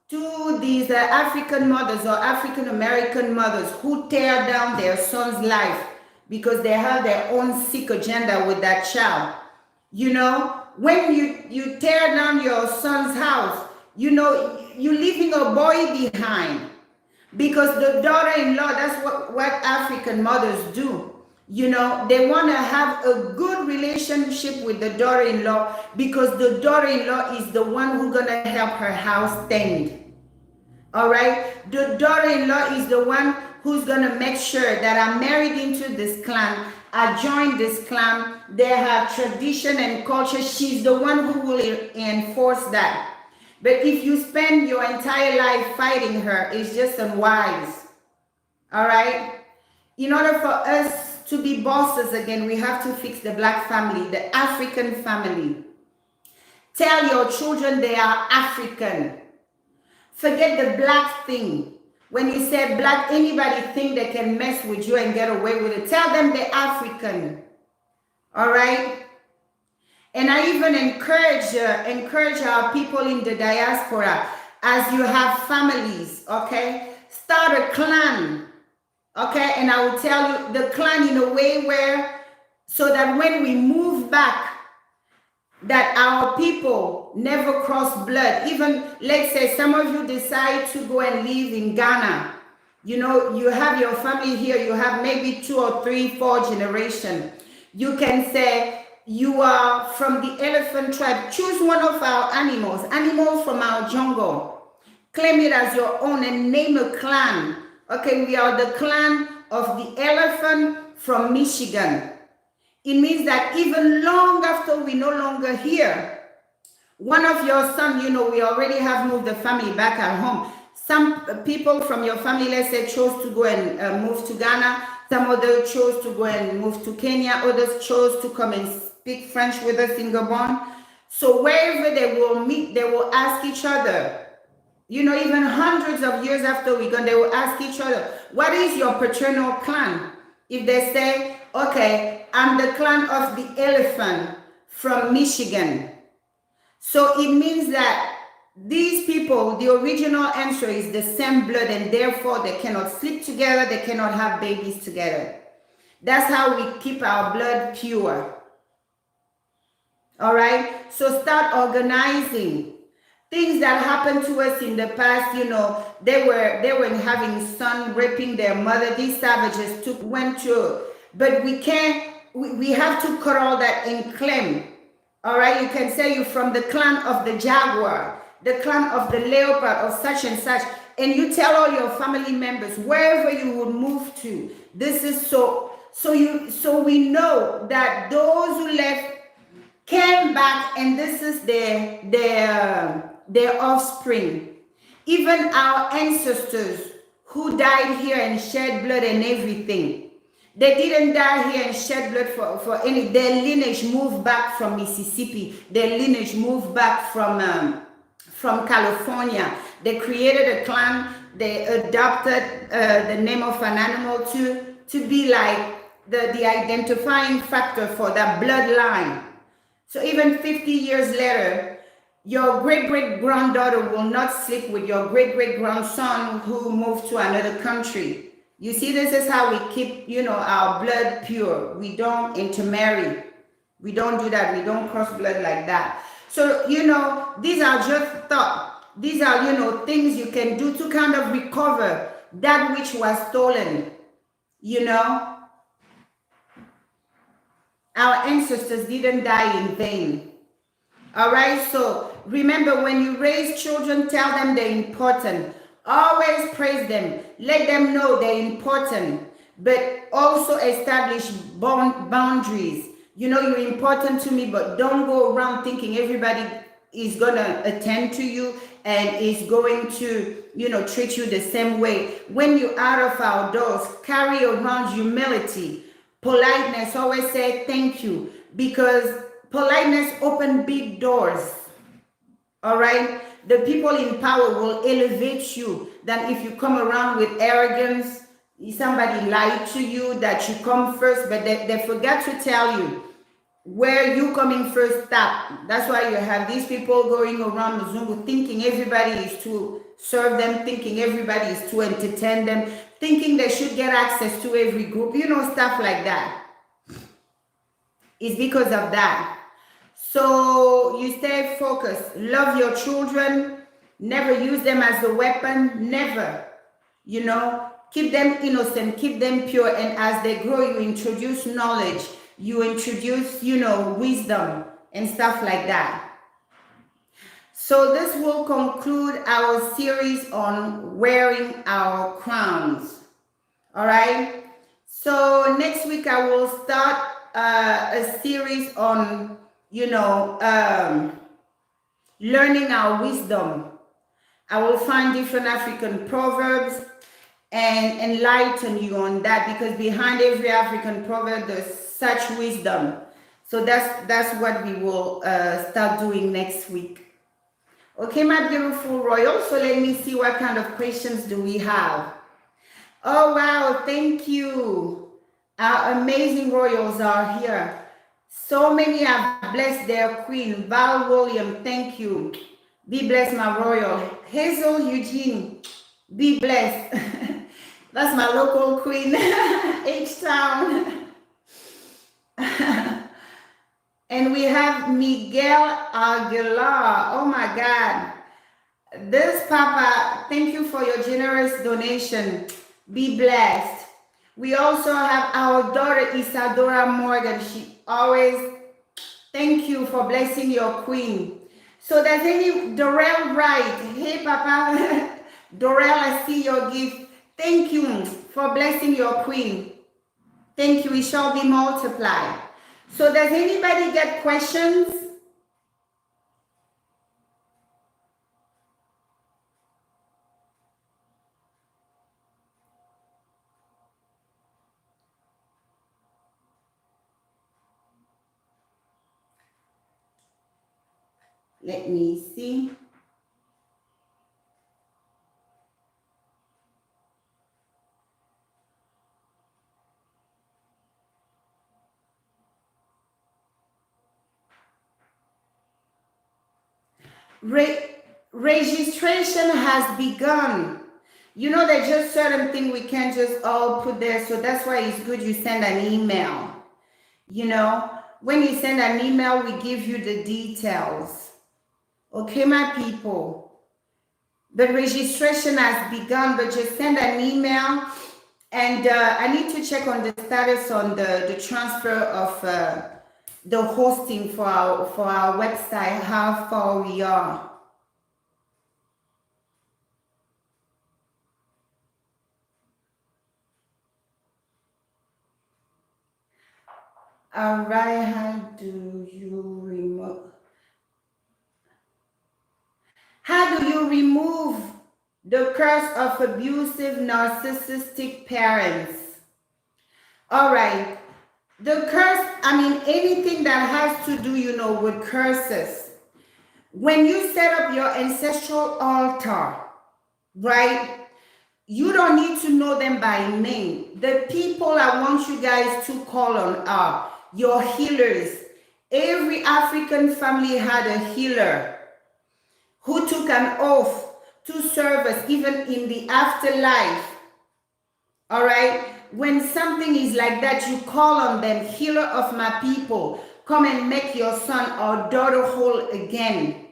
to these African mothers or African American mothers who tear down their son's life because they have their own sick agenda with that child. You know, when you tear down your son's house, you know, you're leaving a boy behind. Because the daughter-in-law, that's what African mothers do. You know, they want to have a good relationship with the daughter-in-law because the daughter-in-law is the one who's going to help her house stand. All right? The daughter-in-law is the one who's going to make sure that I'm married into this clan. I joined this clan. They have tradition and culture. She's the one who will enforce that. But if you spend your entire life fighting her, it's just unwise. All right? In order for us to be bosses again, we have to fix the black family, the African family. Tell your children they are African. Forget the black thing. When you say black, anybody think they can mess with you and get away with it. Tell them they're African. All right? And I even encourage our people in the diaspora, as you have families, okay? Start a clan, okay? And I will tell you the clan in a way where, so that when we move back, that our people never cross blood. Even, let's say some of you decide to go and live in Ghana. You know, you have your family here, you have maybe 2 or 3, 4 generations. You can say, you are from the elephant tribe. Choose one of our animals from our jungle. Claim it as your own and name a clan. Okay, we are the clan of the elephant from Michigan. It means that even long after we're no longer here, one of your sons, you know, we already have moved the family back at home. Some people from your family, let's say, chose to go and move to Ghana. Some others chose to go and move to Kenya. Others chose to come and speak French with us in Gabon. So wherever they will meet, they will ask each other. You know, even hundreds of years after we're gone, they will ask each other, what is your paternal clan? If they say, okay, I'm the clan of the elephant from Michigan, so it means that these people, the original answer is the same blood, and therefore they cannot sleep together, they cannot have babies together. That's how we keep our blood pure. All right? So start organizing. Things that happened to us in the past, you know, they were having son raping their mother. These savages went through. But we can't, we have to cut all that and claim. All right, you can say you're from the clan of the jaguar, the clan of the leopard, of such and such, and you tell all your family members wherever you would move to. This is so we know that those who left came back, and this is their offspring. Even our ancestors who died here and shed blood and everything, they didn't die here and shed blood for any. Their lineage moved back from Mississippi. Their lineage moved back from California. They created a clan. They adopted the name of an animal to be like the identifying factor for that bloodline. So even 50 years later, your great-great-granddaughter will not sleep with your great-great-grandson who moved to another country. You see, this is how we keep, you know, our blood pure. We don't intermarry. We don't do that. We don't cross blood like that. So, you know, these are just thoughts. These are, you know, things you can do to kind of recover that which was stolen. You know, our ancestors didn't die in vain. All right. So remember, when you raise children, tell them they're important. Always praise them. Let them know they're important, but also establish boundaries. You know, you're important to me, but don't go around thinking everybody is going to attend to you and is going to, you know, treat you the same way. When you're out of our doors, carry around humility, politeness. Always say thank you, because politeness opens big doors. All right? The people in power will elevate you than if you come around with arrogance. Somebody lied to you that you come first, but they forgot to tell you where you coming first. Stop. That's why you have these people going around Mzungu thinking everybody is to serve them, thinking everybody is to entertain them, thinking they should get access to every group, you know, stuff like that. It's because of that. So you stay focused. Love your children. Never use them as a weapon. Never. You know, keep them innocent. Keep them pure. And as they grow, you introduce knowledge. You introduce, you know, wisdom and stuff like that. So this will conclude our series on wearing our crowns. All right. So next week I will start a series on, you know, learning our wisdom. I will find different African proverbs and enlighten you on that, because behind every African proverb there's such wisdom. So that's what we will start doing next week. Okay, my beautiful royal. So let me see what kind of questions do we have. Oh wow, thank you. Our amazing royals are here. So many have blessed their queen. Val William, thank you. Be blessed, my royal. Hazel Eugene, be blessed. That's my local queen, H-Town. And we have Miguel Aguilar. Oh my God. This Papa, thank you for your generous donation. Be blessed. We also have our daughter Isadora Morgan. She always, thank you for blessing your queen. So does any Dorel write? Hey Papa, Dorel, I see your gift. Thank you for blessing your queen. Thank you, it shall be multiplied. So does anybody get questions? Let me see. Registration has begun. You know, there's just certain things we can't just all put there. So that's why it's good you send an email. You know, when you send an email, we give you the details. Okay, my people. The registration has begun, but just send an email. And I need to check on the status on the transfer of the hosting for our website, how far we are. All right, how do you remove the curse of abusive narcissistic parents? All right, the curse, I mean, anything that has to do, you know, with curses. When you set up your ancestral altar, right? You don't need to know them by name. The people I want you guys to call on are your healers. Every African family had a healer who took an oath to serve us even in the afterlife. All right? When something is like that, you call on them, healer of my people, come and make your son or daughter whole again.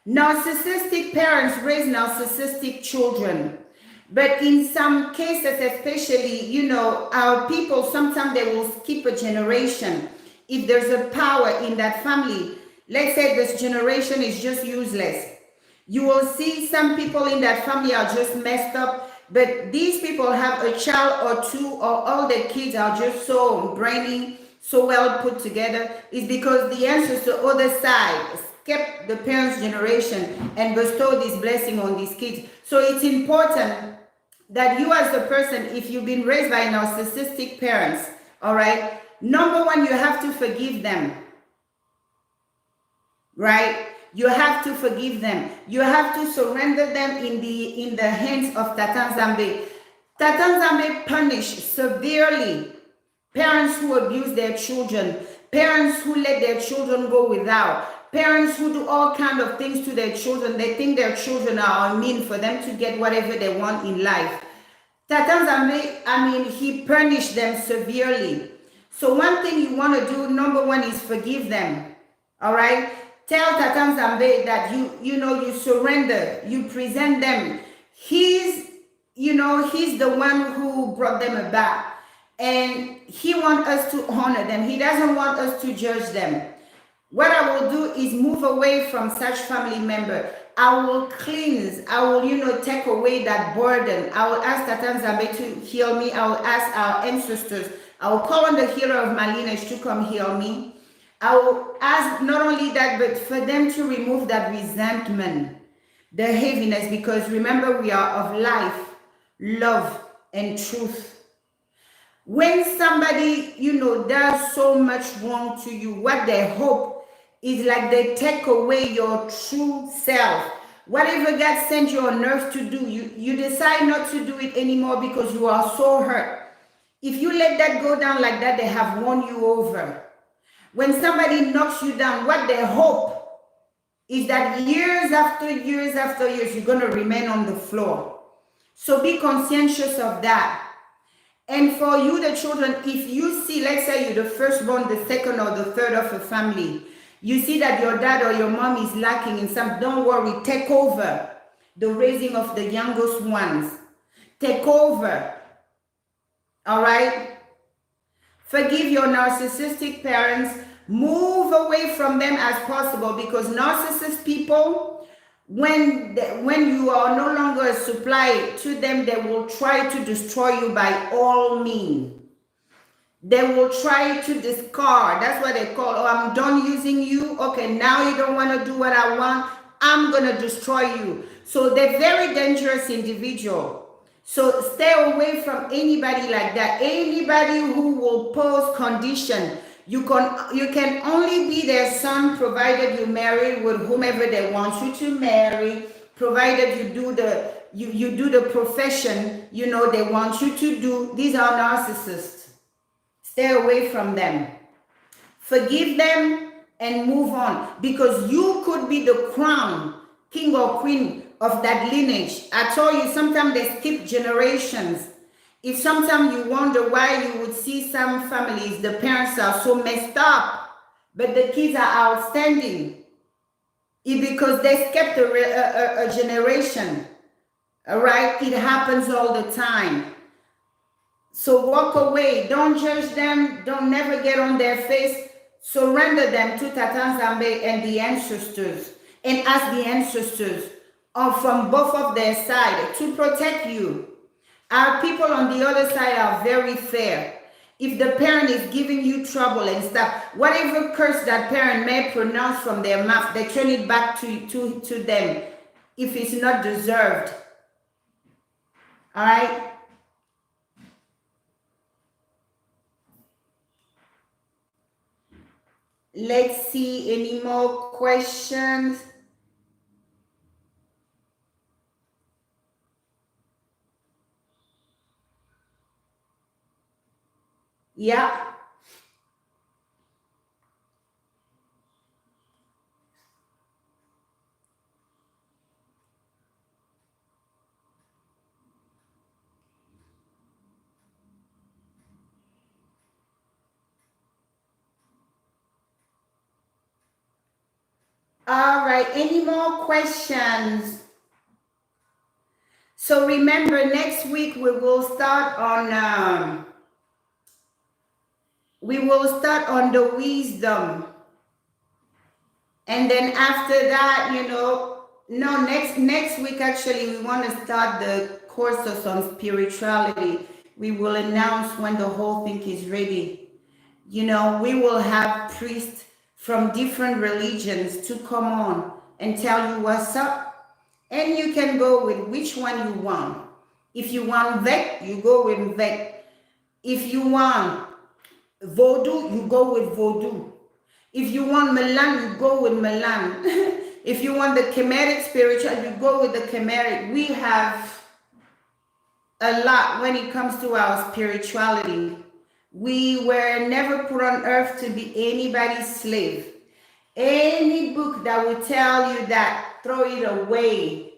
Narcissistic parents raise narcissistic children. But in some cases, especially, you know, our people, sometimes they will skip a generation. If there's a power in that family, let's say this generation is just useless. You will see some people in that family are just messed up, but these people have a child or two, or all their kids are just so brainy, so well put together. It's because the ancestors, the other side, kept the parents' generation and bestowed this blessing on these kids. So it's important that you as the person, if you've been raised by narcissistic parents, all right, number one, you have to forgive them, right? You have to forgive them. You have to surrender them in the hands of Tata Nzambe. Tata Nzambe punished severely parents who abuse their children, parents who let their children go without, parents who do all kinds of things to their children. They think their children are mean for them to get whatever they want in life. Tata Nzambe, I mean, he punished them severely. So one thing you want to do, number one, is forgive them. All right? Tell Tata Nzambe that you surrender, you present them. He's the one who brought them about. And he wants us to honor them. He doesn't want us to judge them. What I will do is move away from such family member. I will cleanse. I will, take away that burden. I will ask Tata Nzambe to heal me. I will ask our ancestors. I will call on the healer of my lineage to come heal me. I will ask not only that, but for them to remove that resentment, the heaviness, because remember, we are of life, love, and truth. When somebody, does so much wrong to you, what they hope is like they take away your true self. Whatever God sent you on earth to do, you decide not to do it anymore because you are so hurt. If you let that go down like that, they have won you over. When somebody knocks you down, what they hope is that years after years after years, you're going to remain on the floor. So be conscientious of that. And for you, the children, if you see, let's say you're the firstborn, the second or the third of a family, you see that your dad or your mom is lacking in some, don't worry, take over the raising of the youngest ones. Take over. All right? Forgive your narcissistic parents. Move away from them as possible, because narcissist people, when you are no longer a supply to them, they will try to destroy you by all means. They will try to discard. That's what they call, oh, I'm done using you. Okay, now you don't want to do what I want. I'm going to destroy you. So they're very dangerous individual. So stay away from anybody like that. Anybody who will pose condition. You can only be their son provided you marry with whomever they want you to marry, provided you do the profession they want you to do. These are narcissists. Stay away from them. Forgive them and move on, because you could be the crown, king or queen of that lineage. I told you sometimes they skip generations. If sometimes you wonder why you would see some families, the parents are so messed up, but the kids are outstanding. It's because they skipped a generation. All right? It happens all the time. So walk away. Don't judge them. Don't never get on their face. Surrender them to Tata Nzambe and the ancestors. And ask the ancestors from both of their side to protect you. Our people on the other side are very fair. If the parent is giving you trouble and stuff, whatever curse that parent may pronounce from their mouth, they turn it back to them if it's not deserved. All right? Let's see any more questions. Yeah. All right, any more questions? So remember, next week we will start on the wisdom. And then after that, next week actually we want to start the courses on spirituality. We will announce when the whole thing is ready. We will have priests from different religions to come on and tell you what's up. And you can go with which one you want. If you want Vec, you go with Vec. If you want Vodou, you go with Vodou. If you want Milan, you go with Milan. If you want the Kemetic spiritual, you go with the Kemetic. We have a lot when it comes to our spirituality. We were never put on earth to be anybody's slave. Any book that will tell you that, throw it away.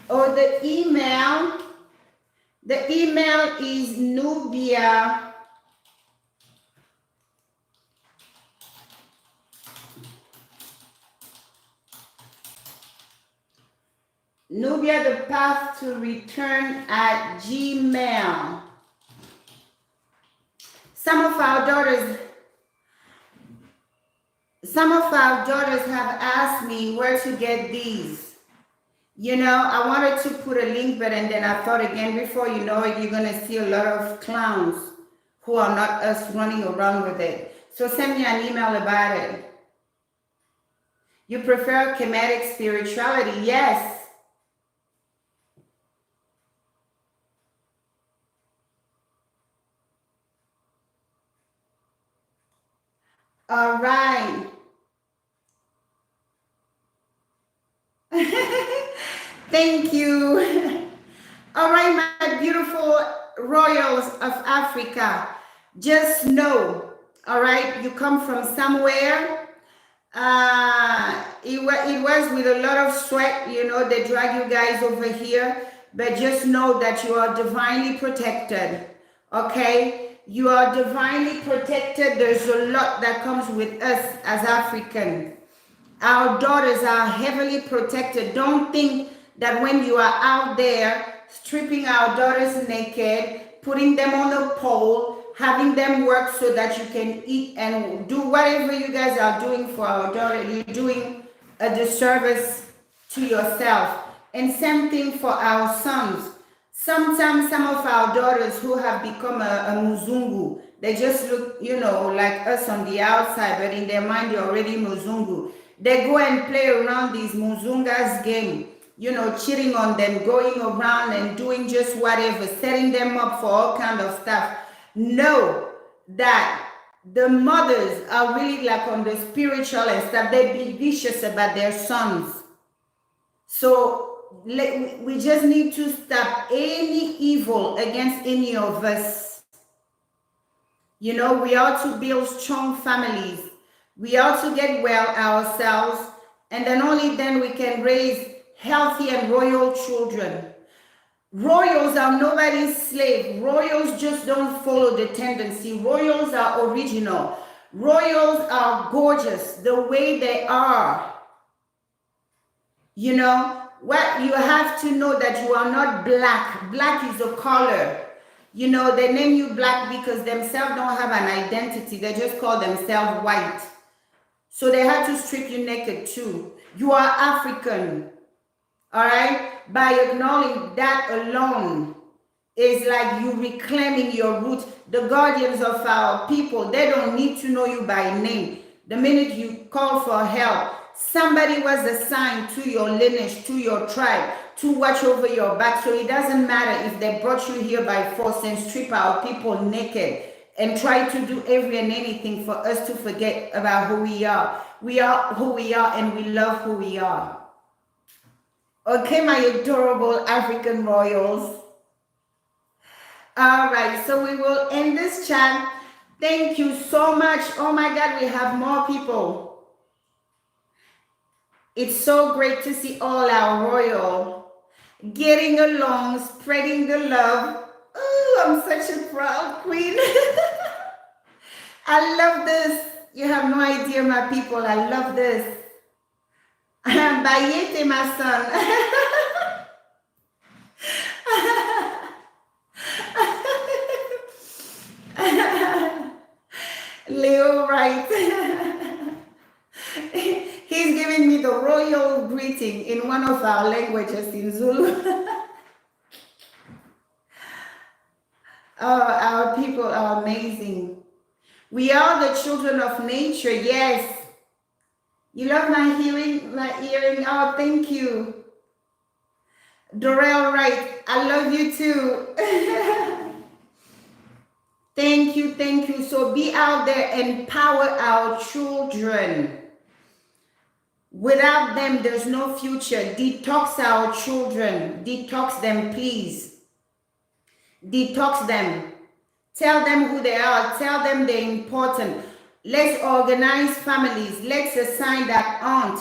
Or the email is NUBIA. NUBIA, the path to return at Gmail. Some of our daughters have asked me where to get these. I wanted to put a link, but and then I thought again, before you know it, you're gonna see a lot of clowns who are not us running around with it. So send me an email about it. You prefer Kemetic spirituality? Yes. All right. Thank you. All right, my beautiful royals of Africa. Just know, all right, you come from somewhere. It was with a lot of sweat, they drag you guys over here. But just know that you are divinely protected, okay? You are divinely protected. There's a lot that comes with us as Africans. Our daughters are heavily protected. Don't think that when you are out there stripping our daughters naked, putting them on a pole, having them work so that you can eat and do whatever you guys are doing for our daughter, you're doing a disservice to yourself. And same thing for our sons. Sometimes some of our daughters who have become a Muzungu, they just look, like us on the outside, but in their mind they're already Muzungu. They go and play around these Muzungas game, cheating on them, going around and doing just whatever, setting them up for all kind of stuff. Know that the mothers are really like on the spiritual and stuff. They be vicious about their sons. So we just need to stop any evil against any of us. You know, we are to build strong families. We are to get well ourselves, and then only then we can raise healthy and royal children. Royals are nobody's slave. Royals just don't follow the tendency. Royals are original. Royals are gorgeous the way they are. You know, what you have to know that you are not black. Black is a color. You know, they name you black because themselves don't have an identity. They just call themselves white. So they had to strip you naked too. You are African. All right? By acknowledging that alone is like you reclaiming your roots. The guardians of our people, they don't need to know you by name. The minute you call for help, somebody was assigned to your lineage, to your tribe, to watch over your back. So it doesn't matter if they brought you here by force and strip our people naked and try to do every and anything for us to forget about who we are. We are who we are, and we love who we are. Okay, my adorable African royals. All right, so we will end this chat. Thank you so much. Oh my God, we have more people. It's so great to see all our royal getting along, spreading the love. Oh, I'm such a proud queen. I love this. You have no idea, my people. I love this. Bayete, my son. Leo, right? He's giving me the royal greeting in one of our languages in Zulu. Oh, our people are amazing. We are the children of nature, yes. You love my hearing, my hearing. Oh, thank you. Dorel, right. I love you too. Thank you, thank you. So be out there, empower our children. Without them, there's no future. Detox our children. Detox them, please. Detox them. Tell them who they are. Tell them they're important. Let's organize families. Let's assign that aunt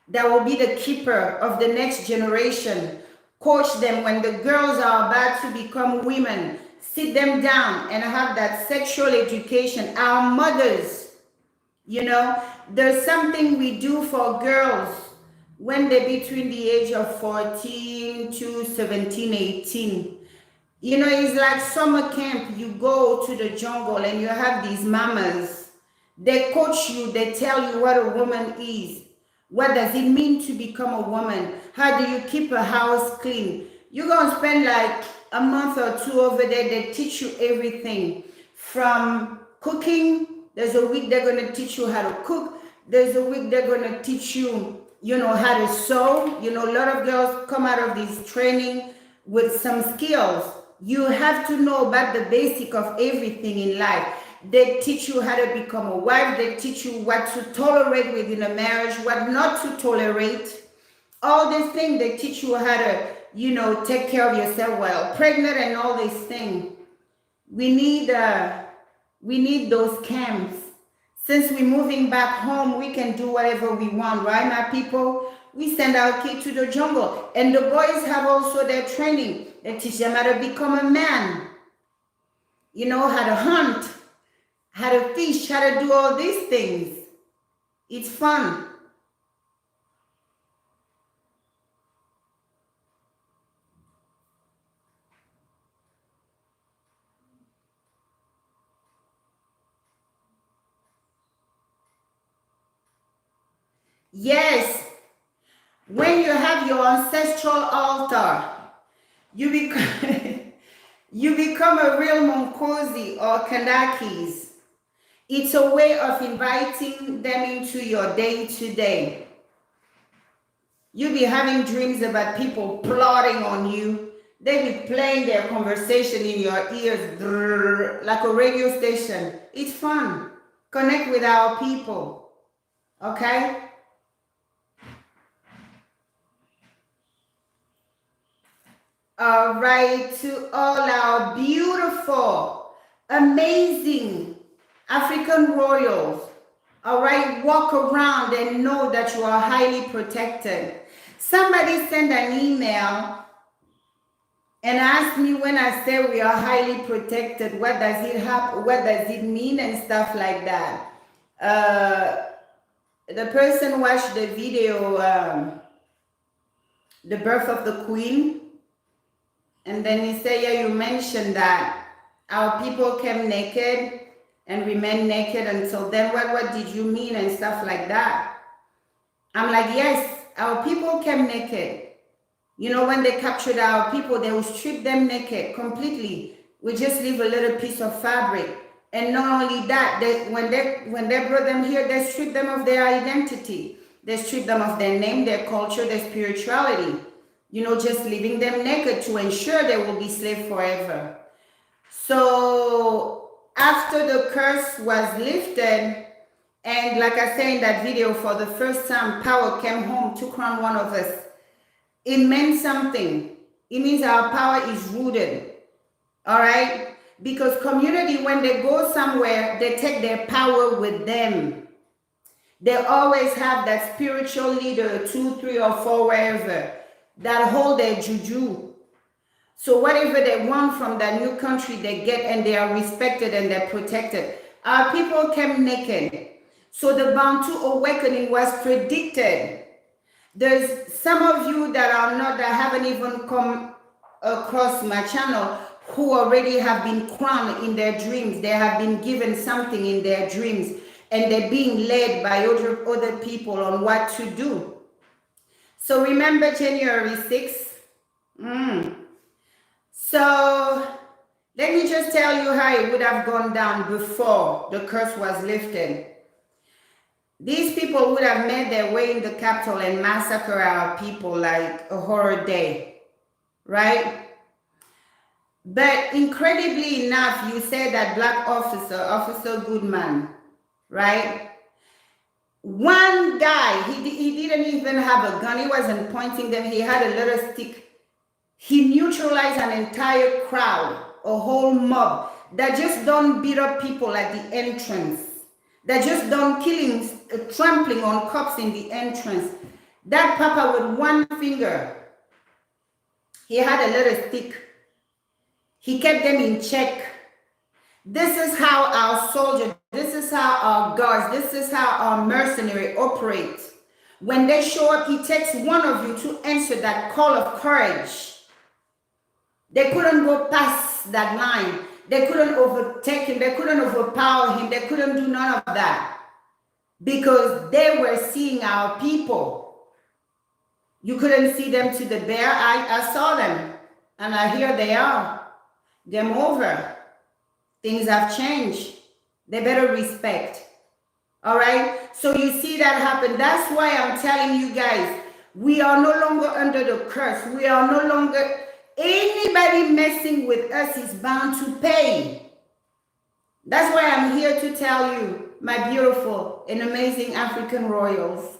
that will be the keeper of the next generation. Coach them when the girls are about to become women. Sit them down and have that sexual education. Our mothers, you know, there's something we do for girls when they're between the age of 14 to 17, 18. You know, it's like summer camp. You go to the jungle and you have these mamas. They coach you, they tell you what a woman is. What does it mean to become a woman? How do you keep a house clean? You're going to spend like a month or two over there. They teach you everything from cooking. There's a week they're going to teach you how to cook. There's a week they're going to teach you, you know, how to sew. You know, a lot of girls come out of this training with some skills. You have to know about the basic of everything in life. They teach you how to become a wife. They teach you what to tolerate within a marriage, what not to tolerate. All these things, they teach you how to, you know, take care of yourself while pregnant and all these things. We need those camps. Since we're moving back home, we can do whatever we want, right, my people? We send our kids to the jungle. And the boys have also their training. They teach them how to become a man. You know, how to hunt, how to fish, how to do all these things. It's fun. Yes, when you have your ancestral altar, you become, you become a real Monkosi or Kanakis. It's a way of inviting them into your day-to-day. You be having dreams about people plotting on you. They be playing their conversation in your ears like a radio station. It's fun. Connect with our people. Okay? All right, to all our beautiful, amazing African royals. All right, walk around and know that you are highly protected. Somebody sent an email and asked me, when I say we are highly protected, what does it happen? What does it mean and stuff like that. The person watched the video, The Birth of the Queen, and then he said, yeah, you mentioned that our people came naked and remain naked until then. What did you mean and stuff like that? I'm like, yes, our people came naked. You know, when they captured our people, they would strip them naked completely. We just leave a little piece of fabric. And not only that, when they brought them here, they stripped them of their identity. They stripped them of their name, their culture, their spirituality. You know, just leaving them naked to ensure they will be slaves forever. So after the curse was lifted, and like I said in that video, for the first time, power came home to crown one of us. It meant something. It means our power is rooted. All right? Because community, when they go somewhere, they take their power with them. They always have that spiritual leader, 2, 3, or 4, wherever, that hold their juju. So whatever they want from that new country, they get, and they are respected and they're protected. Our people came naked. So the Bantu awakening was predicted. There's some of you that haven't even come across my channel who already have been crowned in their dreams. They have been given something in their dreams, and they're being led by other people on what to do. So remember January 6th? So let me just tell you how it would have gone down before the curse was lifted. These people would have made their way in the capital and massacre our people like a horror day, right? But incredibly enough, you said that black Officer Goodman, right? One guy, he didn't even have a gun. He wasn't pointing them. He had a little stick. He neutralized an entire crowd, a whole mob that just don't beat up people at the entrance. That just done killings, trampling on cops in the entrance. That papa with one finger, he had a little stick. He kept them in check. This is how our soldiers, this is how our guards, this is how our mercenary operate. When they show up, it takes one of you to answer that call of courage. They couldn't go past that line. They couldn't overtake him. They couldn't overpower him. They couldn't do none of that because they were seeing our people. You couldn't see them to the bare eye. I saw them, and here they are. Game over. Things have changed. They better respect. All right? So you see that happen. That's why I'm telling you guys, we are no longer under the curse. We are no longer... Anybody messing with us is bound to pay. That's why I'm here to tell you, my beautiful and amazing African royals.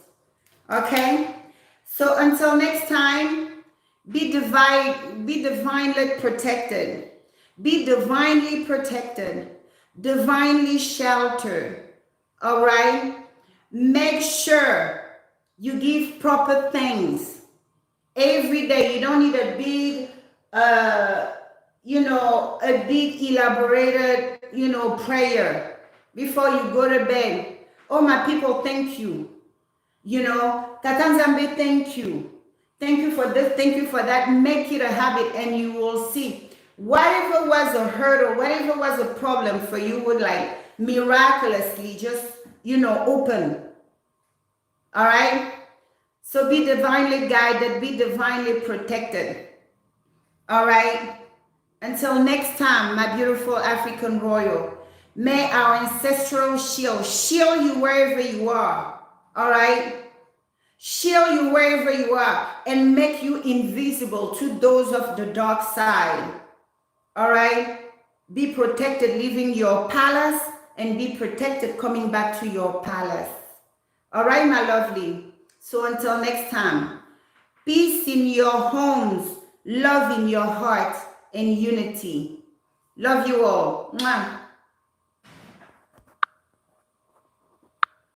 Okay? So until next time, be divinely protected. Be divinely protected. Divinely sheltered. All right? Make sure you give proper thanks every day. You don't need a big a big elaborated, prayer before you go to bed. Oh, my people, thank you. Tatanzambe, thank you. Thank you for this, thank you for that. Make it a habit and you will see. Whatever was a hurdle, whatever was a problem for you would miraculously just, open. All right? So be divinely guided, be divinely protected. All right? Until next time, my beautiful African royal, may our ancestral shield you wherever you are. All right? Shield you wherever you are and make you invisible to those of the dark side. All right? Be protected, leaving your palace and be protected coming back to your palace. All right, my lovely. So until next time, peace in your homes, love in your heart, and unity. Love you all. Mwah.